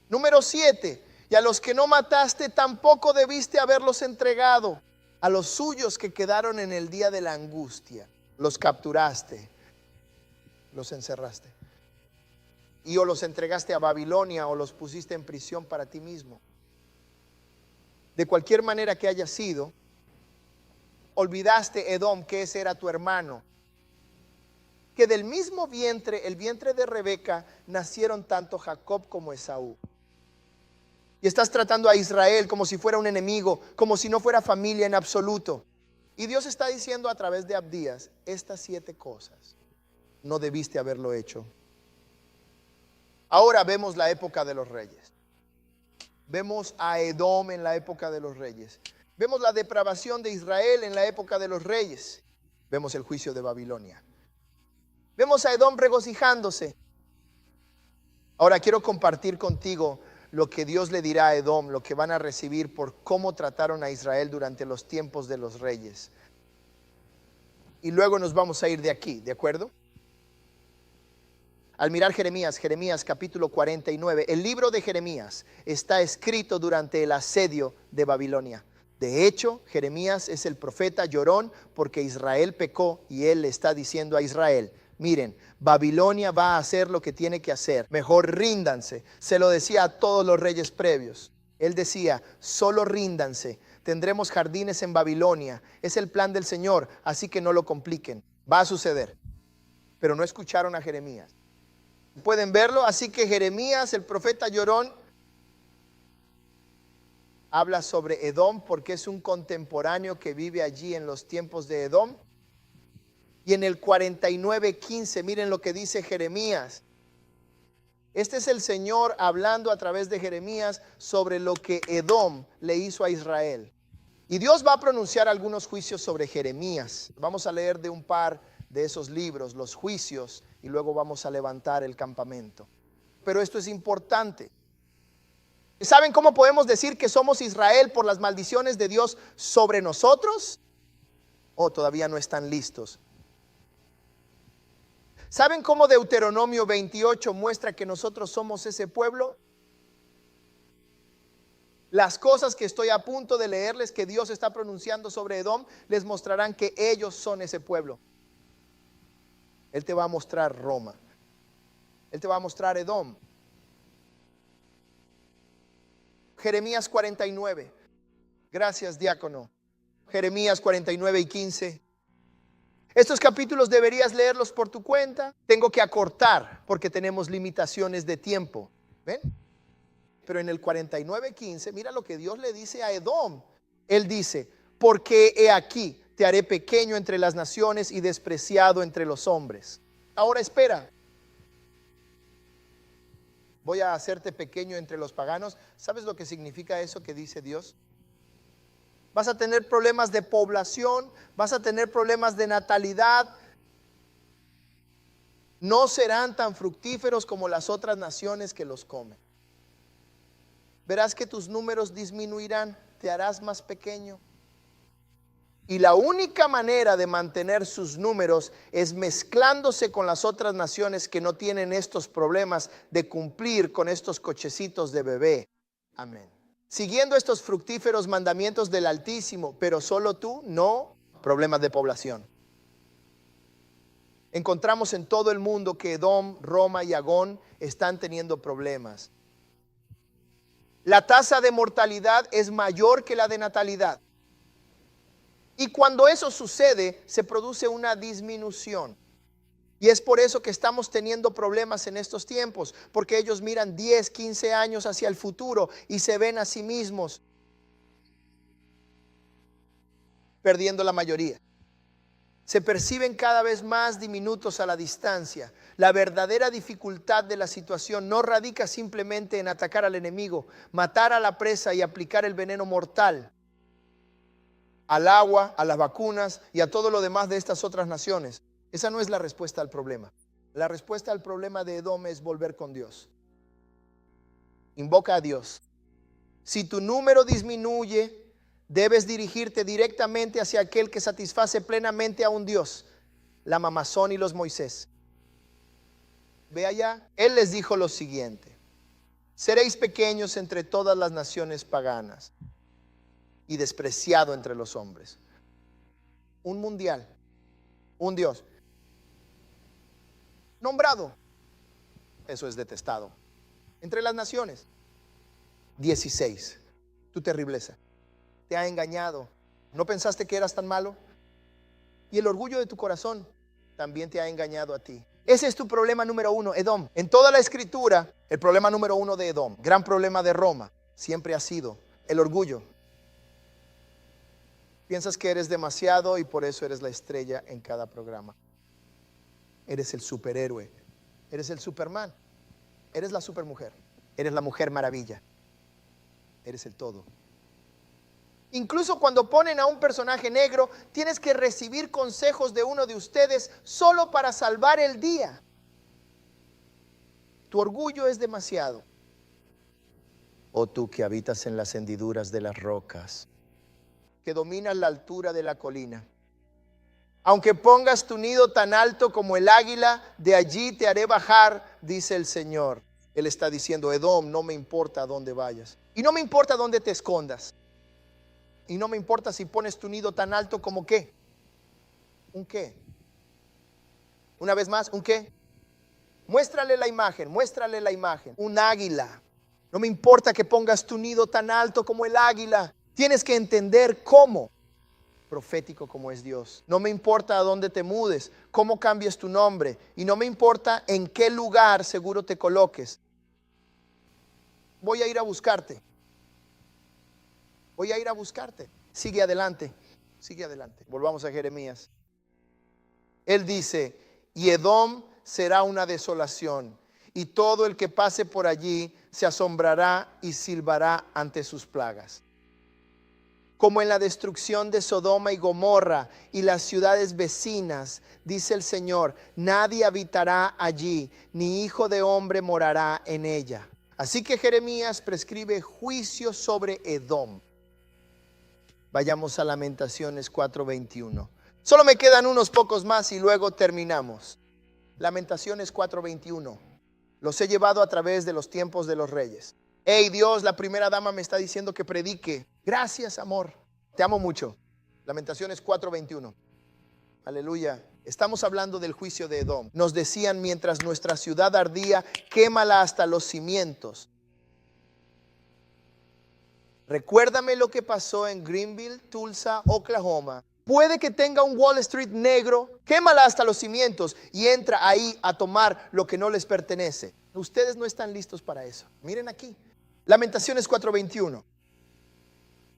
Número 7. Y a los que no mataste tampoco debiste haberlos entregado. A los suyos que quedaron en el día de la angustia, los capturaste, los encerraste. Y o los entregaste a Babilonia o los pusiste en prisión para ti mismo. De cualquier manera que haya sido, olvidaste, Edom, que ese era tu hermano. Que del mismo vientre, el vientre de Rebeca, nacieron tanto Jacob como Esaú. Y estás tratando a Israel como si fuera un enemigo, como si no fuera familia en absoluto. Y Dios está diciendo a través de Abdías, estas 7 cosas no debiste haberlo hecho. Ahora vemos la época de los reyes. Vemos a Edom en la época de los reyes. Vemos la depravación de Israel en la época de los reyes. Vemos el juicio de Babilonia. Vemos a Edom regocijándose. Ahora quiero compartir contigo lo que Dios le dirá a Edom, lo que van a recibir por cómo trataron a Israel durante los tiempos de los reyes. Y luego nos vamos a ir de aquí, ¿de acuerdo? Al mirar Jeremías capítulo 49, el libro de Jeremías está escrito durante el asedio de Babilonia. De hecho, Jeremías es el profeta llorón porque Israel pecó y él le está diciendo a Israel, miren, Babilonia va a hacer lo que tiene que hacer. Mejor ríndanse. Se lo decía a todos los reyes previos. Él decía, solo ríndanse. Tendremos jardines en Babilonia. Es el plan del Señor, así que no lo compliquen. Va a suceder. Pero no escucharon a Jeremías. ¿Pueden verlo? Así que Jeremías, el profeta llorón, habla sobre Edom porque es un contemporáneo que vive allí en los tiempos de Edom. Y en el 49:15, miren lo que dice Jeremías. Este es el Señor hablando a través de Jeremías sobre lo que Edom le hizo a Israel. Y Dios va a pronunciar algunos juicios sobre Jeremías. Vamos a leer de un par de esos libros, los juicios, y luego vamos a levantar el campamento. Pero esto es importante. ¿Saben cómo podemos decir que somos Israel por las maldiciones de Dios sobre nosotros? ¿O todavía no están listos? ¿Saben cómo Deuteronomio 28 muestra que nosotros somos ese pueblo? Las cosas que estoy a punto de leerles que Dios está pronunciando sobre Edom les mostrarán que ellos son ese pueblo. Él te va a mostrar Roma. Él te va a mostrar Edom. Jeremías 49. Gracias, diácono. Jeremías 49:15. Estos capítulos deberías leerlos por tu cuenta. Tengo que acortar porque tenemos limitaciones de tiempo. ¿Ven? Pero en el 49:15, mira lo que Dios le dice a Edom. Él dice, porque he aquí, te haré pequeño entre las naciones y despreciado entre los hombres. Ahora espera. Voy a hacerte pequeño entre los paganos. ¿Sabes lo que significa eso que dice Dios? Vas a tener problemas de población, vas a tener problemas de natalidad. No serán tan fructíferos como las otras naciones que los comen. Verás que tus números disminuirán, te harás más pequeño. Y la única manera de mantener sus números es mezclándose con las otras naciones que no tienen estos problemas de cumplir con estos cochecitos de bebé. Amén. Siguiendo estos fructíferos mandamientos del Altísimo, pero solo tú, no problemas de población. Encontramos en todo el mundo que Edom, Roma y Agón están teniendo problemas. La tasa de mortalidad es mayor que la de natalidad. Y cuando eso sucede, se produce una disminución. Y es por eso que estamos teniendo problemas en estos tiempos, porque ellos miran 10, 15 años hacia el futuro y se ven a sí mismos perdiendo la mayoría. Se perciben cada vez más diminutos a la distancia. La verdadera dificultad de la situación no radica simplemente en atacar al enemigo, matar a la presa y aplicar el veneno mortal al agua, a las vacunas y a todo lo demás de estas otras naciones. Esa no es la respuesta al problema. La respuesta al problema de Edom es volver con Dios. Invoca a Dios. Si tu número disminuye, debes dirigirte directamente hacia aquel que satisface plenamente a un Dios, la mamazón y los Moisés. Ve allá. Él les dijo lo siguiente: seréis pequeños entre todas las naciones paganas y despreciado entre los hombres. Un mundial, un Dios nombrado, eso es detestado entre las naciones. 16. Tu terribleza te ha engañado. ¿No pensaste que eras tan malo? Y el orgullo de tu corazón también te ha engañado a ti. Ese es tu problema número uno, Edom. En toda la escritura, el problema número uno de Edom, gran problema de Roma, siempre ha sido el orgullo. Piensas que eres demasiado y por eso eres la estrella en cada programa. Eres el superhéroe, eres el Superman, eres la supermujer, eres la mujer maravilla, eres el todo. Incluso cuando ponen a un personaje negro, tienes que recibir consejos de uno de ustedes solo para salvar el día. Tu orgullo es demasiado. Oh tú que habitas en las hendiduras de las rocas, que dominas la altura de la colina. Aunque pongas tu nido tan alto como el águila, de allí te haré bajar, dice el Señor. Él está diciendo: Edom, no me importa a dónde vayas. Y no me importa dónde te escondas. Y no me importa si pones tu nido tan alto como ¿qué? ¿Un qué? Una vez más, ¿un qué? Muéstrale la imagen, muéstrale la imagen. Un águila. No me importa que pongas tu nido tan alto como el águila. Tienes que entender cómo profético como es Dios. No me importa a dónde te mudes, cómo cambies tu nombre, y no me importa en qué lugar seguro te coloques. Voy a ir a buscarte. Voy a ir a buscarte. Sigue adelante, sigue adelante. Volvamos a Jeremías. Él dice: y Edom será una desolación, y todo el que pase por allí se asombrará y silbará ante sus plagas. Como en la destrucción de Sodoma y Gomorra y las ciudades vecinas, dice el Señor, nadie habitará allí, ni hijo de hombre morará en ella. Así que Jeremías prescribe juicio sobre Edom. Vayamos a Lamentaciones 4:21. Solo me quedan unos pocos más y luego terminamos. Lamentaciones 4:21. Los he llevado a través de los tiempos de los reyes. Hey Dios, la primera dama me está diciendo que predique. Gracias, amor. Te amo mucho. Lamentaciones 4:21. Aleluya. Estamos hablando del juicio de Edom. Nos decían mientras nuestra ciudad ardía, quémala hasta los cimientos. Recuérdame lo que pasó en Greenville, Tulsa, Oklahoma. Puede que tenga un Wall Street negro, quémala hasta los cimientos y entra ahí a tomar lo que no les pertenece. Ustedes no están listos para eso. Miren aquí. Lamentaciones 4:21.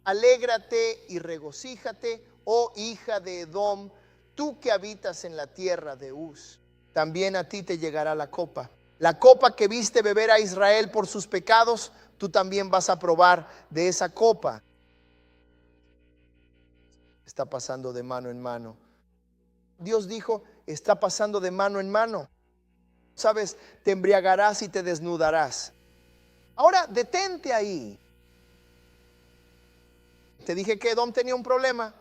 Alégrate y regocíjate, oh hija de Edom, tú que habitas en la tierra de Uz. También a ti te llegará la copa que viste beber a Israel por sus pecados, tú también vas a probar de esa copa. Está pasando de mano en mano. Dios dijo, está pasando de mano en mano. Sabes, te embriagarás y te desnudarás. Ahora detente ahí. Te dije que Edom tenía un problema.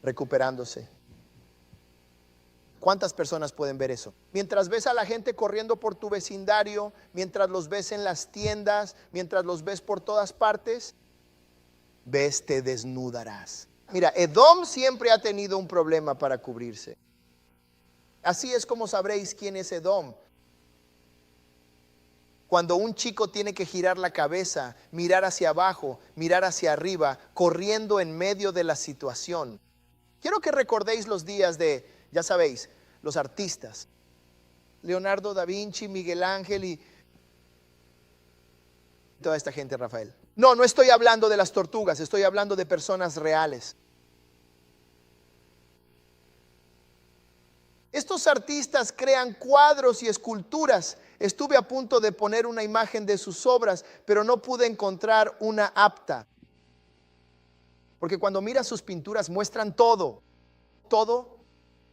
Recuperándose. ¿Cuántas personas pueden ver eso? Mientras ves a la gente corriendo por tu vecindario, mientras los ves en las tiendas, mientras los ves por todas partes, ves, te desnudarás. Mira, Edom siempre ha tenido un problema para cubrirse. Así es como sabréis quién es Edom. Cuando un chico tiene que girar la cabeza, mirar hacia abajo, mirar hacia arriba, corriendo en medio de la situación. Quiero que recordéis los días de, ya sabéis, los artistas. Leonardo da Vinci, Miguel Ángel y toda esta gente, Rafael. No estoy hablando de las tortugas, estoy hablando de personas reales. Estos artistas crean cuadros y esculturas. Estuve a punto de poner una imagen de sus obras, pero no pude encontrar una apta. Porque cuando miras sus pinturas muestran todo.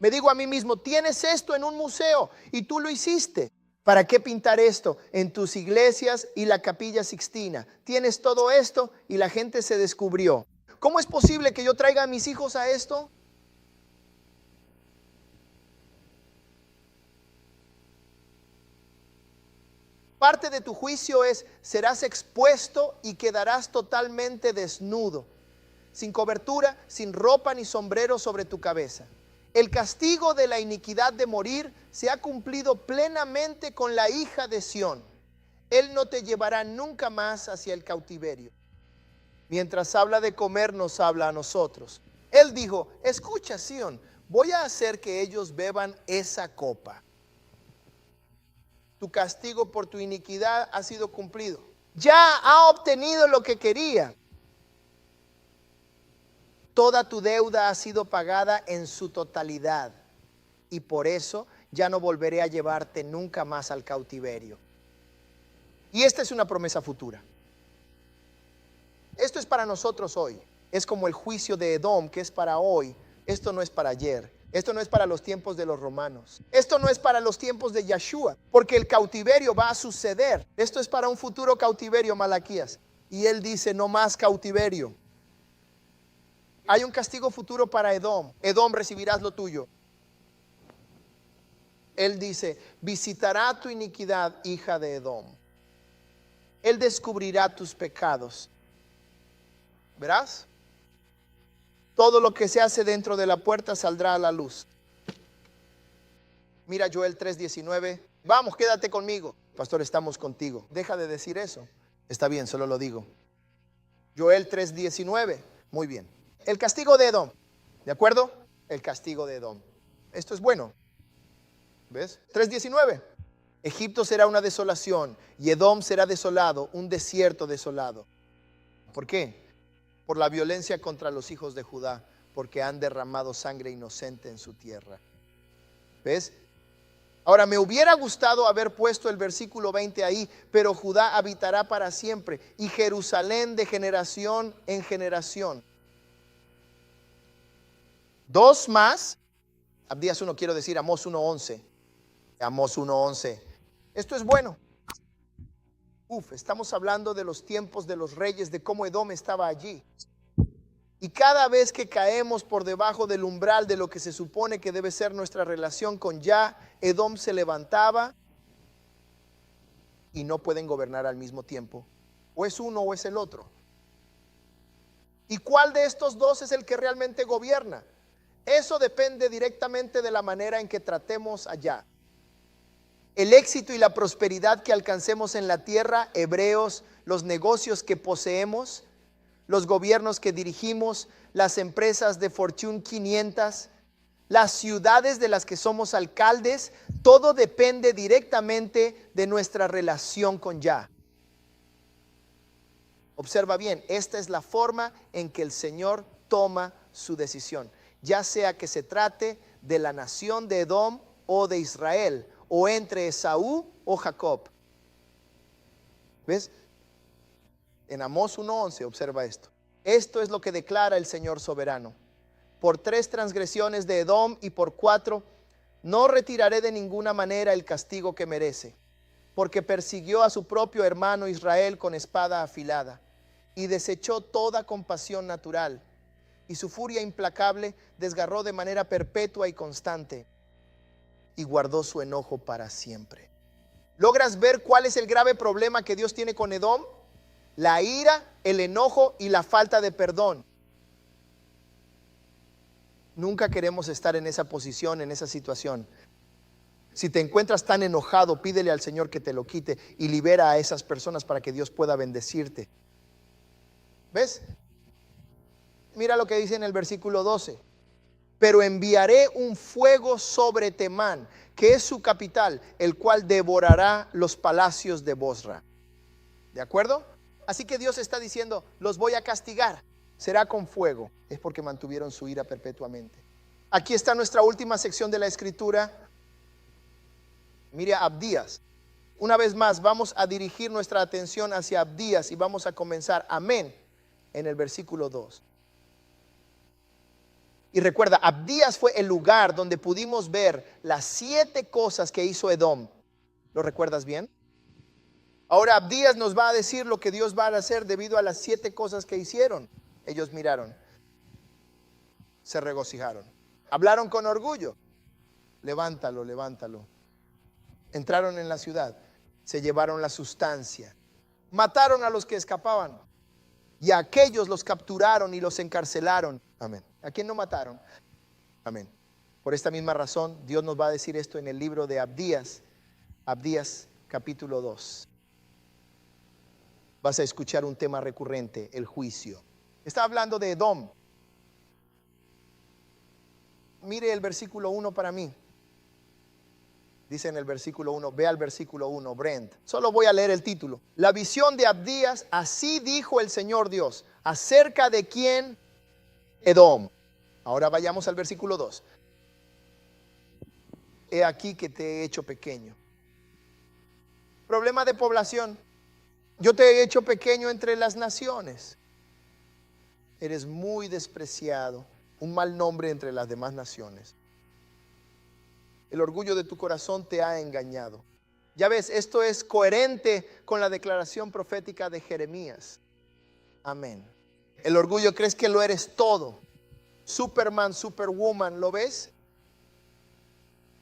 Me digo a mí mismo, tienes esto en un museo y tú lo hiciste. ¿Para qué pintar esto en tus iglesias y la Capilla Sixtina? Tienes todo esto y la gente se descubrió. ¿Cómo es posible que yo traiga a mis hijos a esto? Parte de tu juicio es, serás expuesto y quedarás totalmente desnudo, sin cobertura, sin ropa ni sombrero sobre tu cabeza. El castigo de la iniquidad de morir se ha cumplido plenamente con la hija de Sión. Él no te llevará nunca más hacia el cautiverio. Mientras habla de comer, nos habla a nosotros. Él dijo, escucha, Sión, voy a hacer que ellos beban esa copa. Tu castigo por tu iniquidad ha sido cumplido. Ya ha obtenido lo que quería. Toda tu deuda ha sido pagada en su totalidad. Y por eso ya no volveré a llevarte nunca más al cautiverio. Y esta es una promesa futura. Esto es para nosotros hoy. Es como el juicio de Edom, que es para hoy. Esto no es para ayer. Esto no es para los tiempos de los romanos. Esto no es para los tiempos de Yeshua, porque el cautiverio va a suceder. Esto es para un futuro cautiverio, Malaquías. Y él dice, no más cautiverio. Hay un castigo futuro para Edom. Edom, recibirás lo tuyo. Él dice, visitará tu iniquidad, hija de Edom. Él descubrirá tus pecados. ¿Verás? Todo lo que se hace dentro de la puerta saldrá a la luz. Mira Joel 3:19. Vamos, quédate conmigo. Pastor, estamos contigo. Deja de decir eso. Está bien, solo lo digo. Joel 3:19. Muy bien. El castigo de Edom. ¿De acuerdo? El castigo de Edom. Esto es bueno. ¿Ves? 3:19. Egipto será una desolación y Edom será desolado, un desierto desolado. ¿Por qué? Por la violencia contra los hijos de Judá, porque han derramado sangre inocente en su tierra. ¿Ves? Ahora, me hubiera gustado haber puesto el versículo 20 ahí, pero Judá habitará para siempre y Jerusalén de generación en generación. Dos más. Abdías 1, quiero decir Amós 1:11. Amós 1:11. Esto es bueno. Estamos hablando de los tiempos de los reyes, de cómo Edom estaba allí. Y cada vez que caemos por debajo del umbral de lo que se supone que debe ser nuestra relación con Yah, Edom se levantaba y no pueden gobernar al mismo tiempo. O es uno o es el otro. ¿Y cuál de estos dos es el que realmente gobierna? Eso depende directamente de la manera en que tratemos a Yah. El éxito y la prosperidad que alcancemos en la tierra, hebreos, los negocios que poseemos, los gobiernos que dirigimos, las empresas de Fortune 500, las ciudades de las que somos alcaldes, todo depende directamente de nuestra relación con Yah. Observa bien, esta es la forma en que el Señor toma su decisión, ya sea que se trate de la nación de Edom o de Israel, o entre Esaú o Jacob. ¿Ves? En Amós 1:11 observa esto. Esto es lo que declara el Señor soberano: por 3 transgresiones de Edom y por 4 no retiraré de ninguna manera el castigo que merece, porque persiguió a su propio hermano Israel con espada afilada y desechó toda compasión natural, y su furia implacable desgarró de manera perpetua y constante, y guardó su enojo para siempre. ¿Logras ver cuál es el grave problema que Dios tiene con Edom? La ira, el enojo y la falta de perdón. Nunca queremos estar en esa posición, en esa situación. Si te encuentras tan enojado, pídele al Señor que te lo quite y libera a esas personas para que Dios pueda bendecirte. ¿Ves? Mira lo que dice en el versículo 12. Pero enviaré un fuego sobre Temán, que es su capital, el cual devorará los palacios de Bosra. ¿De acuerdo? Así que Dios está diciendo: los voy a castigar. Será con fuego. Es porque mantuvieron su ira perpetuamente. Aquí está nuestra última sección de la escritura. Mire a Abdías. Una vez más vamos a dirigir nuestra atención hacia Abdías y vamos a comenzar, amén, en el versículo 2. Y recuerda, Abdías fue el lugar donde pudimos ver las 7 cosas que hizo Edom. ¿Lo recuerdas bien? Ahora Abdías nos va a decir lo que Dios va a hacer debido a las 7 cosas que hicieron. Ellos miraron, se regocijaron, hablaron con orgullo. Levántalo, levántalo. Entraron en la ciudad, se llevaron la sustancia, mataron a los que escapaban, y a aquellos los capturaron y los encarcelaron. Amén. ¿A quién no mataron? Amén. Por esta misma razón, Dios nos va a decir esto en el libro de Abdías, Abdías capítulo 2. Vas a escuchar un tema recurrente: el juicio. Está hablando de Edom. Mire el versículo 1 para mí. Dice en el versículo 1, ve al versículo 1, Brent. Solo voy a leer el título. La visión de Abdías: así dijo el Señor Dios. ¿Acerca de quién? Edom. Ahora vayamos al versículo 2. He aquí que te he hecho pequeño. Problema de población. Yo te he hecho pequeño entre las naciones. Eres muy despreciado, un mal nombre entre las demás naciones. El orgullo de tu corazón te ha engañado. Ya ves, esto es coherente con la declaración profética de Jeremías. Amén. El orgullo, crees que lo eres todo. Superman, Superwoman, ¿lo ves?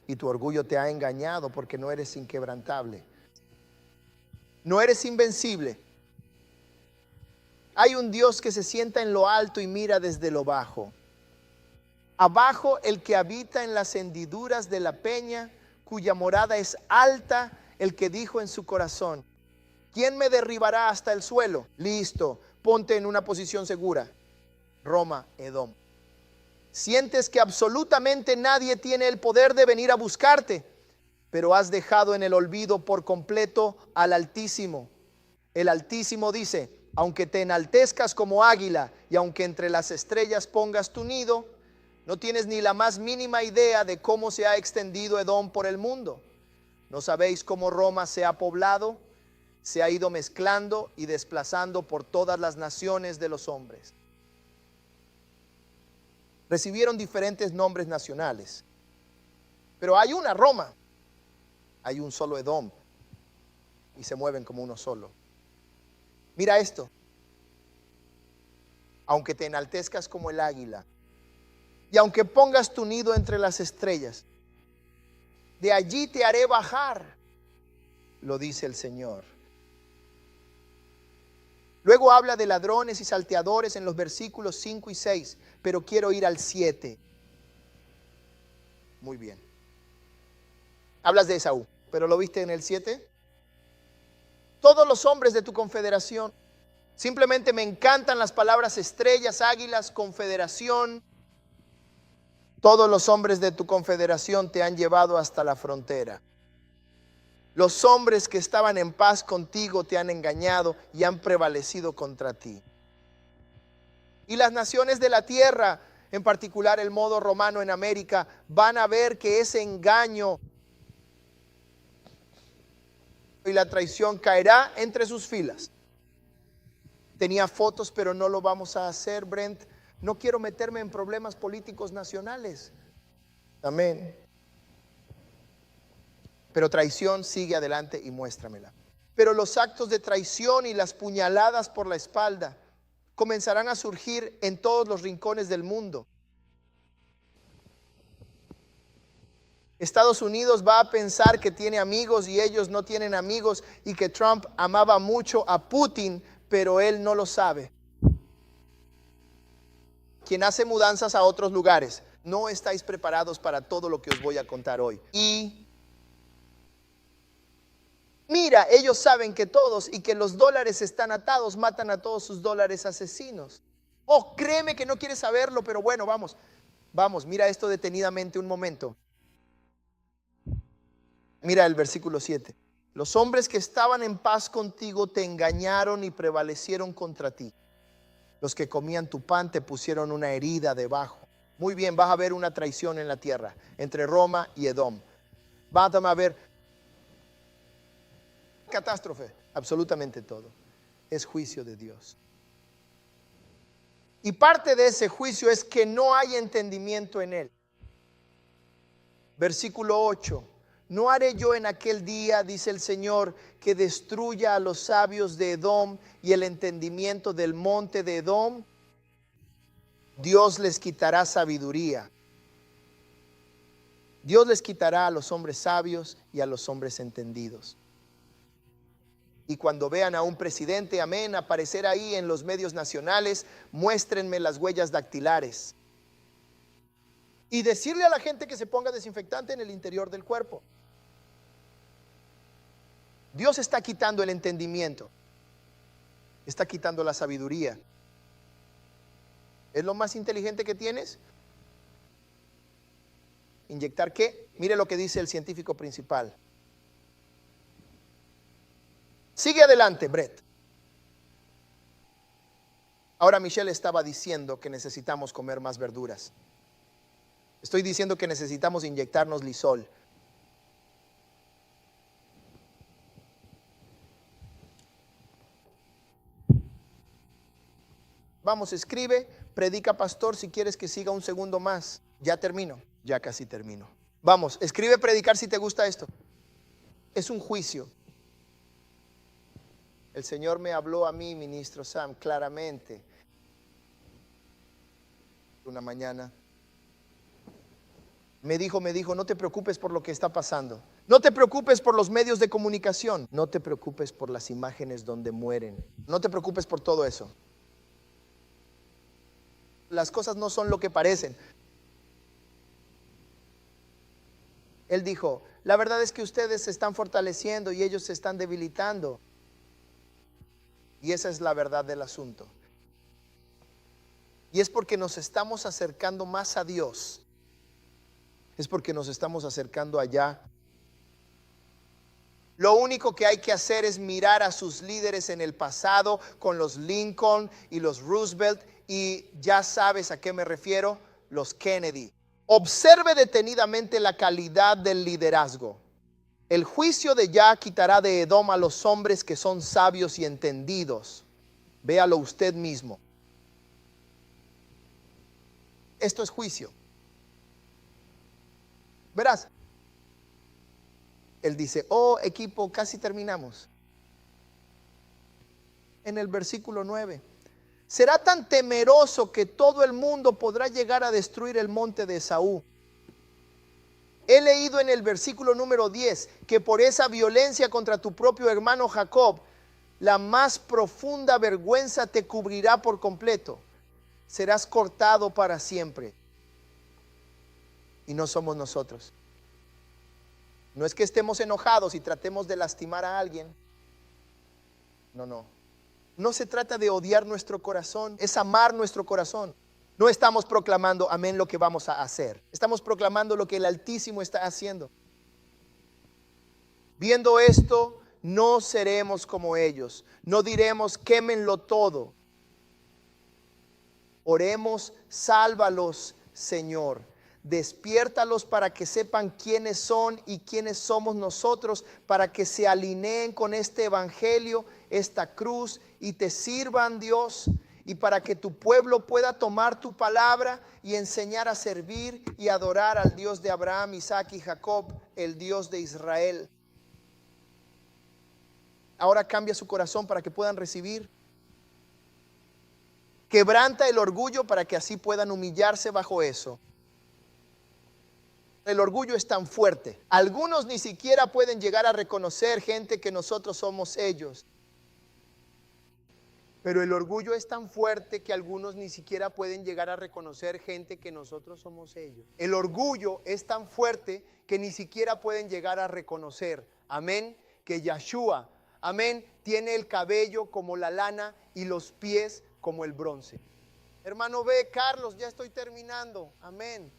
Y tu orgullo te ha engañado porque no eres inquebrantable. No eres invencible. Hay un Dios que se sienta en lo alto y mira desde lo bajo. Abajo el que habita en las hendiduras de la peña, cuya morada es alta, el que dijo en su corazón: ¿quién me derribará hasta el suelo? Listo, ponte en una posición segura. Roma, Edom. Sientes que absolutamente nadie tiene el poder de venir a buscarte, pero has dejado en el olvido por completo al Altísimo. El Altísimo dice: aunque te enaltezcas como águila y aunque entre las estrellas pongas tu nido, no tienes ni la más mínima idea de cómo se ha extendido Edom por el mundo. ¿No sabéis cómo Roma se ha poblado? Se ha ido mezclando y desplazando por todas las naciones de los hombres. Recibieron diferentes nombres nacionales, pero hay una Roma, hay un solo Edom, y se mueven como uno solo. Mira esto: aunque te enaltezcas como el águila y aunque pongas tu nido entre las estrellas, de allí te haré bajar, lo dice el Señor. Luego habla de ladrones y salteadores en los versículos 5 y 6, pero quiero ir al 7. Muy bien. Hablas de Esaú, pero ¿lo viste en el 7? Todos los hombres de tu confederación. Simplemente me encantan las palabras estrellas, águilas, confederación. Todos los hombres de tu confederación te han llevado hasta la frontera. Los hombres que estaban en paz contigo te han engañado y han prevalecido contra ti. Y las naciones de la tierra en particular el modo romano en América, van a ver que ese engaño y la traición caerá entre sus filas. Tenía fotos, pero no lo vamos a hacer, Brent. No quiero meterme en problemas políticos nacionales. Amén. Pero traición sigue adelante y muéstramela. Pero los actos de traición y las puñaladas por la espalda comenzarán a surgir en todos los rincones del mundo. Estados Unidos va a pensar que tiene amigos y ellos no tienen amigos, y que Trump amaba mucho a Putin, pero él no lo sabe. Quien hace mudanzas a otros lugares, no estáis preparados para todo lo que os voy a contar hoy. Y mira, ellos saben que todos y que los dólares están atados, matan a todos sus dólares asesinos. Oh, créeme que no quieres saberlo, pero bueno, vamos, mira esto detenidamente un momento. Mira el versículo 7. Los hombres que estaban en paz contigo te engañaron y prevalecieron contra ti. Los que comían tu pan te pusieron una herida debajo. Muy bien, vas a ver una traición en la tierra entre Roma y Edom. Vas a ver catástrofe, absolutamente todo. Es juicio de Dios. Y parte de ese juicio es que no hay entendimiento en él. Versículo 8. ¿No haré yo en aquel día, dice el Señor, que destruya a los sabios de Edom y el entendimiento del monte de Edom? Dios les quitará sabiduría. Dios les quitará a los hombres sabios y a los hombres entendidos. Y cuando vean a un presidente, amén, aparecer ahí en los medios nacionales, muéstrenme las huellas dactilares. Y decirle a la gente que se ponga desinfectante en el interior del cuerpo. Dios está quitando el entendimiento. Está quitando la sabiduría. ¿Es lo más inteligente que tienes? ¿Inyectar qué? Mire lo que dice el científico principal. Sigue adelante, Brett. Ahora Michelle estaba diciendo que necesitamos comer más verduras. Estoy diciendo que necesitamos inyectarnos Lysol. Vamos, escribe, predica, pastor, si quieres que siga un segundo más. Ya termino, ya casi termino. Vamos, escribe, predicar si te gusta esto. Es un juicio. El Señor me habló a mí, ministro Sam, claramente. Una mañana me dijo, no te preocupes por lo que está pasando. No te preocupes por los medios de comunicación. No te preocupes por las imágenes donde mueren. No te preocupes por todo eso. Las cosas no son lo que parecen. Él dijo, la verdad es que ustedes se están fortaleciendo y ellos se están debilitando. Y esa es la verdad del asunto. Y es porque nos estamos acercando más a Dios. Es porque nos estamos acercando allá. Lo único que hay que hacer es mirar a sus líderes en el pasado, con los Lincoln y los Roosevelt, y ya sabes a qué me refiero, los Kennedy. Observe detenidamente la calidad del liderazgo. El juicio de Yah quitará de Edom a los hombres que son sabios y entendidos. Véalo usted mismo. Esto es juicio. Verás. Él dice, oh equipo, casi terminamos. En el versículo 9. Será tan temeroso que todo el mundo podrá llegar a destruir el monte de Esaú. He leído en el versículo número 10 que por esa violencia contra tu propio hermano Jacob, la más profunda vergüenza te cubrirá por completo. Serás cortado para siempre. Y no somos nosotros. No es que estemos enojados y tratemos de lastimar a alguien. No. No se trata de odiar nuestro corazón, es amar nuestro corazón. No estamos proclamando, amén, lo que vamos a hacer. Estamos proclamando lo que el Altísimo está haciendo. Viendo esto, no seremos como ellos. No diremos, quémenlo todo. Oremos, sálvalos, Señor. Despiértalos para que sepan quiénes son y quiénes somos nosotros, para que se alineen con este evangelio, esta cruz, y te sirvan, Dios, y para que tu pueblo pueda tomar tu palabra y enseñar a servir y adorar al Dios de Abraham, Isaac y Jacob, el Dios de Israel. Ahora cambia su corazón para que puedan recibir. Quebranta el orgullo para que así puedan humillarse bajo eso. El orgullo es tan fuerte. Algunos ni siquiera pueden llegar a reconocer, gente, que nosotros somos ellos. Pero el orgullo es tan fuerte que algunos ni siquiera pueden llegar a reconocer, gente, que nosotros somos ellos. El orgullo es tan fuerte que ni siquiera pueden llegar a reconocer, amén, que Yeshua, amén, tiene el cabello como la lana y los pies como el bronce. Hermano, ve, Carlos, ya estoy terminando, amén.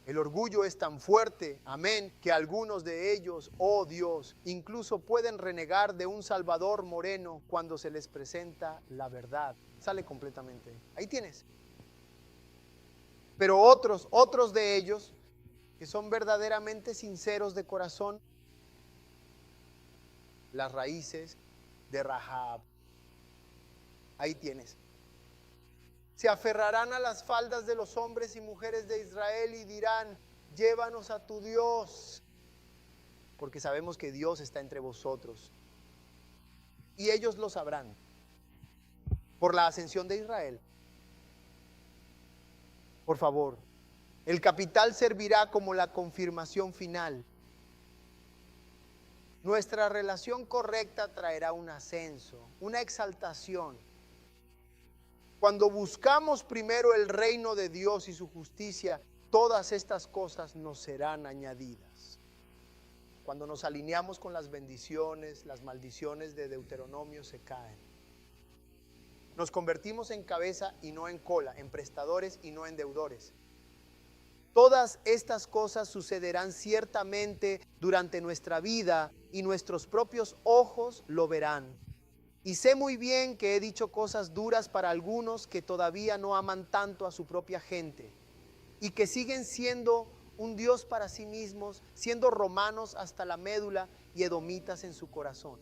El orgullo es tan fuerte, amén, que algunos de ellos, oh Dios, incluso pueden renegar de un Salvador moreno cuando se les presenta la verdad. Sale completamente. Ahí tienes. Pero otros de ellos, que son verdaderamente sinceros de corazón, las raíces de Rahab. Ahí tienes. Se aferrarán a las faldas de los hombres y mujeres de Israel y dirán: llévanos a tu Dios, porque sabemos que Dios está entre vosotros. Y ellos lo sabrán por la ascensión de Israel. Por favor, el capital servirá como la confirmación final. Nuestra relación correcta traerá un ascenso, una exaltación. Cuando buscamos primero el reino de Dios y su justicia, todas estas cosas nos serán añadidas. Cuando nos alineamos con las bendiciones, las maldiciones de Deuteronomio se caen. Nos convertimos en cabeza y no en cola, en prestadores y no en deudores. Todas estas cosas sucederán ciertamente durante nuestra vida y nuestros propios ojos lo verán. Y sé muy bien que he dicho cosas duras para algunos que todavía no aman tanto a su propia gente y que siguen siendo un Dios para sí mismos, siendo romanos hasta la médula y edomitas en su corazón.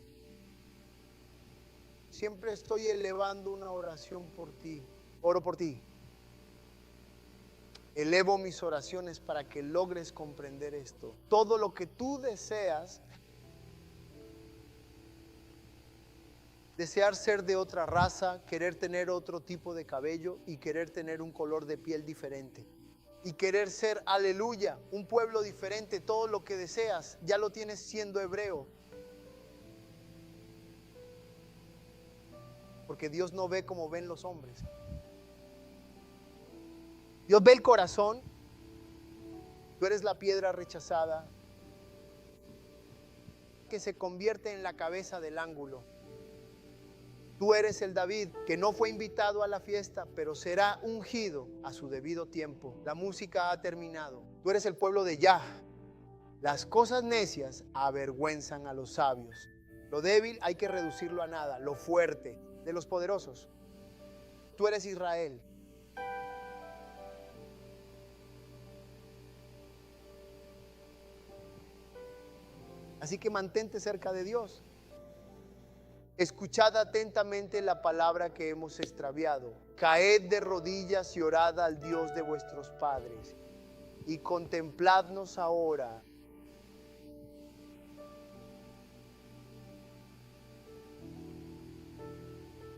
Siempre estoy elevando una oración por ti. Oro por ti. Elevo mis oraciones para que logres comprender esto. Todo lo que tú deseas, desear ser de otra raza, querer tener otro tipo de cabello y querer tener un color de piel diferente. Y querer ser, aleluya, un pueblo diferente, todo lo que deseas, ya lo tienes siendo hebreo. Porque Dios no ve como ven los hombres. Dios ve el corazón. Tú eres la piedra rechazada que se convierte en la cabeza del ángulo. Tú eres el David que no fue invitado a la fiesta, pero será ungido a su debido tiempo. La música ha terminado. Tú eres el pueblo de Yah. Las cosas necias avergüenzan a los sabios. Lo débil hay que reducirlo a nada. Lo fuerte de los poderosos. Tú eres Israel. Así que mantente cerca de Dios. Escuchad atentamente la palabra que hemos extraviado. Caed de rodillas y orad al Dios de vuestros padres. Y contempladnos ahora.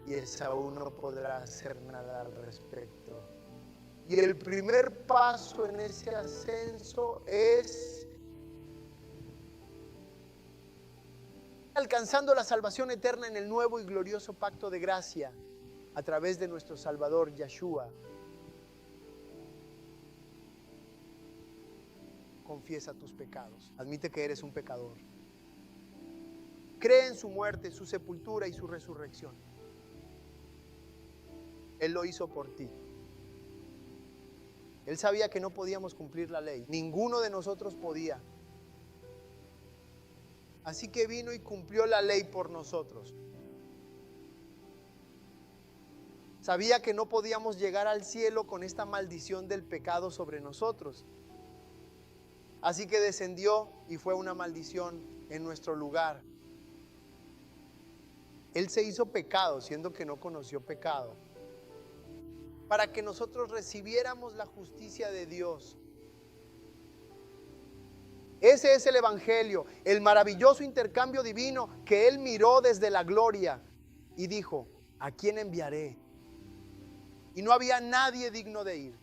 Y Esaú no podrá hacer nada al respecto. Y el primer paso en ese ascenso es alcanzando la salvación eterna en el nuevo y glorioso pacto de gracia a través de nuestro Salvador Yeshua. Confiesa tus pecados. Admite que eres un pecador. Cree en su muerte, su sepultura y su resurrección. Él lo hizo por ti. Él sabía que no podíamos cumplir la ley. Ninguno de nosotros podía. Así que vino y cumplió la ley por nosotros. Sabía que no podíamos llegar al cielo con esta maldición del pecado sobre nosotros. Así que descendió y fue una maldición en nuestro lugar. Él se hizo pecado, siendo que no conoció pecado, para que nosotros recibiéramos la justicia de Dios. Ese es el Evangelio, el maravilloso intercambio divino que Él miró desde la gloria y dijo: ¿a quién enviaré? Y no había nadie digno de ir.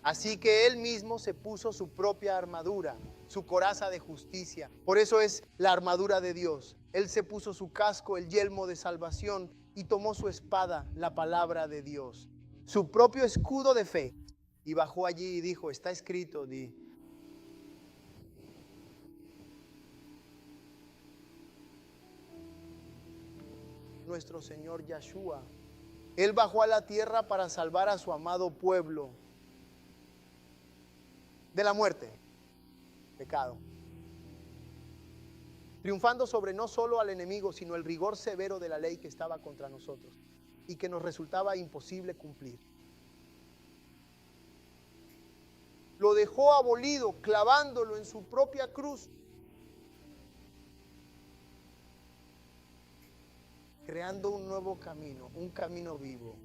Así que Él mismo se puso su propia armadura, su coraza de justicia. Por eso es la armadura de Dios. Él se puso su casco, el yelmo de salvación, y tomó su espada, la palabra de Dios, su propio escudo de fe, y bajó allí y dijo: está escrito, di. Nuestro Señor Yeshua, Él bajó a la tierra para salvar a su amado pueblo de la muerte, pecado, triunfando sobre no solo al enemigo, sino el rigor severo de la ley que estaba contra nosotros y que nos resultaba imposible cumplir. Lo dejó abolido, clavándolo en su propia cruz, creando un nuevo camino, un camino vivo.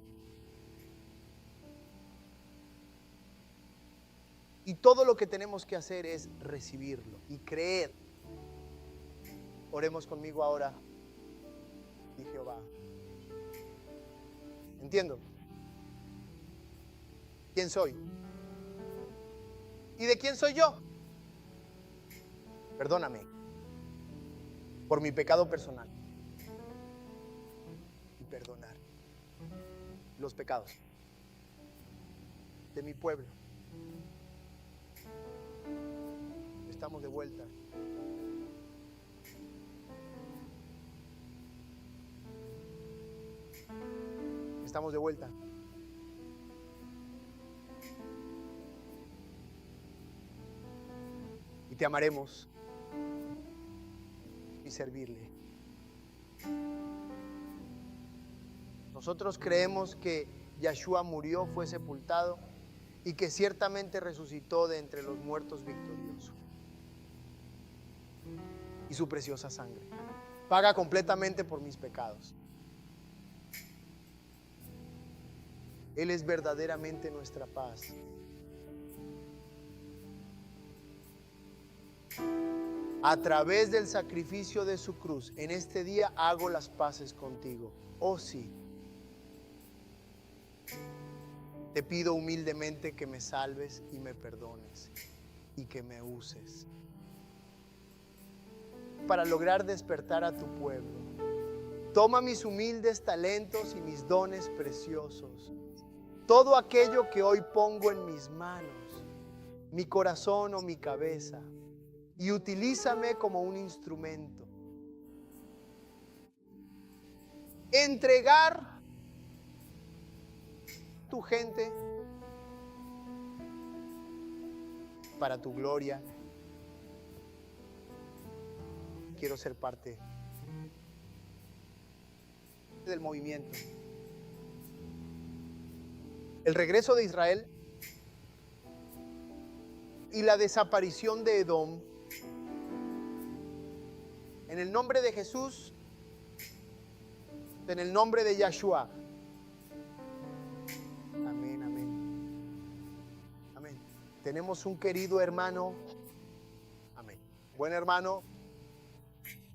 Y todo lo que tenemos que hacer es recibirlo y creer. Oremos conmigo ahora, di Jehová. Entiendo. ¿Quién soy? ¿Y de quién soy yo? Perdóname por mi pecado personal. Y perdonar los pecados de mi pueblo. Estamos de vuelta. Estamos de vuelta. Y te amaremos y servirle. Nosotros creemos que Yeshua murió, fue sepultado y que ciertamente resucitó de entre los muertos victorioso. Y su preciosa sangre paga completamente por mis pecados. Él es verdaderamente nuestra paz. A través del sacrificio de su cruz, en este día hago las paces contigo. Oh sí. Te pido humildemente que me salves y me perdones y que me uses para lograr despertar a tu pueblo. Toma mis humildes talentos y mis dones preciosos, todo aquello que hoy pongo en mis manos, mi corazón o mi cabeza, y utilízame como un instrumento. Entregar tu gente para tu gloria. Quiero ser parte del movimiento. El regreso de Israel y la desaparición de Edom. En el nombre de Jesús, en el nombre de Yeshua. Amén, amén. Amén. Tenemos un querido hermano. Amén. Buen hermano.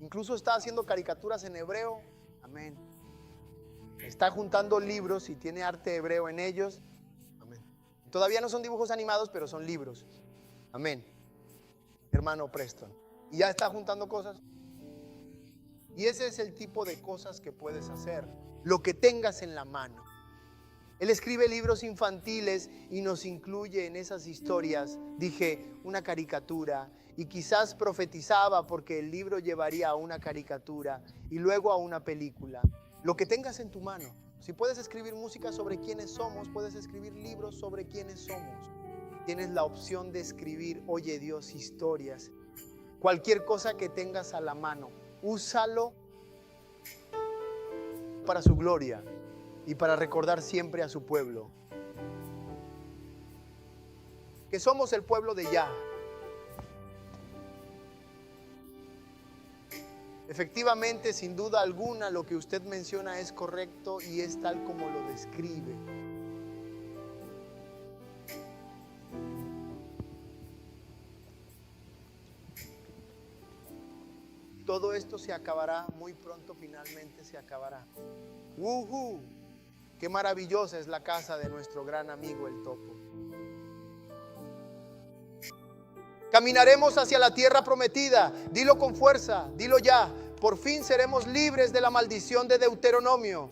Incluso está haciendo caricaturas en hebreo. Amén. Está juntando libros y tiene arte hebreo en ellos. Amén. Todavía no son dibujos animados, pero son libros. Amén. Hermano Preston. Y ya está juntando cosas. Y ese es el tipo de cosas que puedes hacer. Lo que tengas en la mano. Él escribe libros infantiles y nos incluye en esas historias. Dije, una caricatura. Y quizás profetizaba porque el libro llevaría a una caricatura y luego a una película. Lo que tengas en tu mano. Si puedes escribir música sobre quiénes somos, puedes escribir libros sobre quiénes somos. Tienes la opción de escribir, oye Dios, historias. Cualquier cosa que tengas a la mano, úsalo para su gloria. y para recordar siempre a su pueblo que somos el pueblo de Yah. Efectivamente, sin duda alguna, lo que usted menciona es correcto y es tal como lo describe. Todo esto se acabará, muy pronto finalmente se acabará. ¡Woohoo! ¡Qué maravillosa es la casa de nuestro gran amigo el topo! Caminaremos hacia la tierra prometida. Dilo con fuerza, dilo ya. Por fin seremos libres de la maldición de Deuteronomio.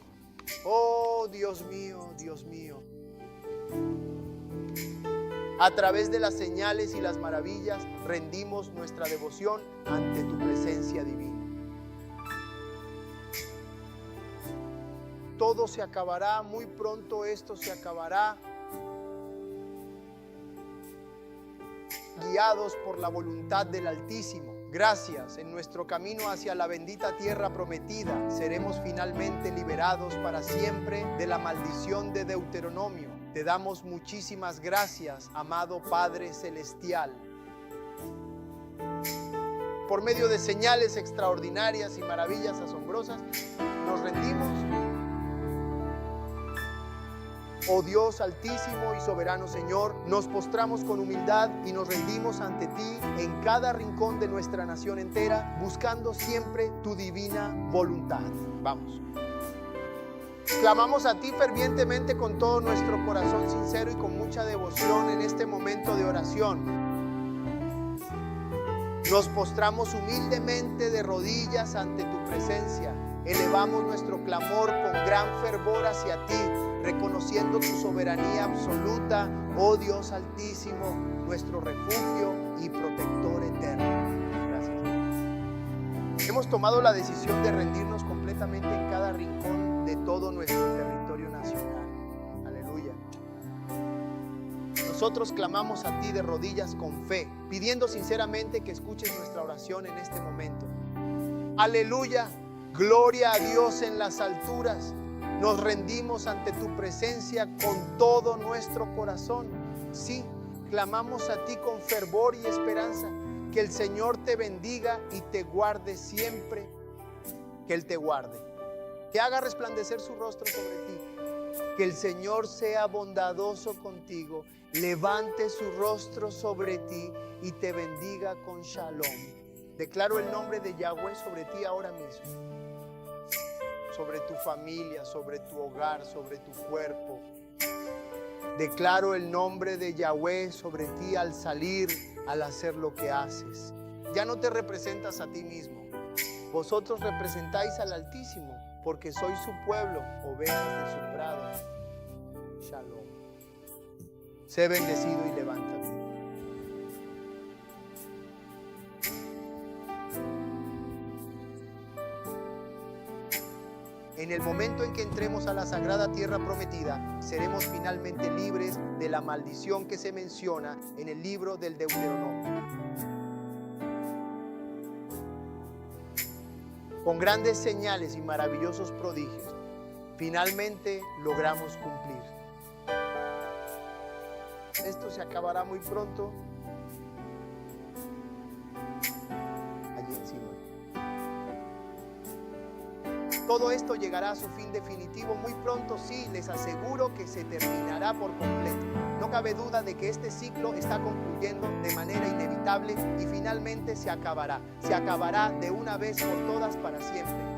Oh, Dios mío, Dios mío. A través de las señales y las maravillas rendimos nuestra devoción ante tu presencia divina. Todo se acabará, muy pronto esto se acabará. Guiados por la voluntad del Altísimo. Gracias, en nuestro camino hacia la bendita tierra prometida, seremos finalmente liberados para siempre de la maldición de Deuteronomio. Te damos muchísimas gracias, amado Padre Celestial. Por medio de señales extraordinarias y maravillas asombrosas, nos rendimos. Oh Dios altísimo y soberano Señor, nos postramos con humildad y nos rendimos ante ti en cada rincón de nuestra nación entera, buscando siempre tu divina voluntad. Vamos. Clamamos a ti fervientemente con todo nuestro corazón sincero y con mucha devoción en este momento de oración. Nos postramos humildemente de rodillas ante tu presencia. Elevamos nuestro clamor con gran fervor hacia ti, reconociendo tu soberanía absoluta, oh Dios altísimo, nuestro refugio y protector eterno. Gracias. Hemos tomado la decisión de rendirnos completamente en cada rincón de todo nuestro territorio nacional. Aleluya. Nosotros clamamos a ti de rodillas con fe, pidiendo sinceramente que escuches nuestra oración en este momento. Aleluya. Gloria a Dios en las alturas. Nos rendimos ante tu presencia con todo nuestro corazón. Sí, clamamos a ti con fervor y esperanza. Que el Señor te bendiga y te guarde siempre. Que Él te guarde. Que haga resplandecer su rostro sobre ti. Que el Señor sea bondadoso contigo. Levante su rostro sobre ti y te bendiga con shalom. Declaro el nombre de Yahweh sobre ti ahora mismo. Sobre tu familia, sobre tu hogar, sobre tu cuerpo. Declaro el nombre de Yahweh sobre ti al salir, al hacer lo que haces. Ya no te representas a ti mismo. Vosotros representáis al Altísimo, porque sois su pueblo, ovejas de su prado. Shalom. Sé bendecido y levántate. En el momento en que entremos a la sagrada tierra prometida, seremos finalmente libres de la maldición que se menciona en el libro del Deuteronomio. Con grandes señales y maravillosos prodigios, finalmente logramos cumplir. Esto se acabará muy pronto. Allí encima. Todo esto llegará a su fin definitivo muy pronto, sí, les aseguro que se terminará por completo. No cabe duda de que este ciclo está concluyendo de manera inevitable y finalmente se acabará. Se acabará de una vez por todas para siempre.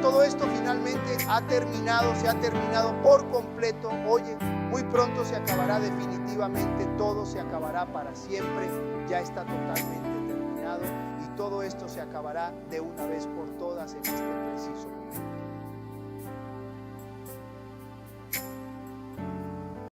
Todo esto finalmente ha terminado, se ha terminado por completo. Oye, muy pronto se acabará definitivamente, todo se acabará para siempre. Ya está totalmente terminado y todo esto se acabará de una vez por todas en este preciso momento.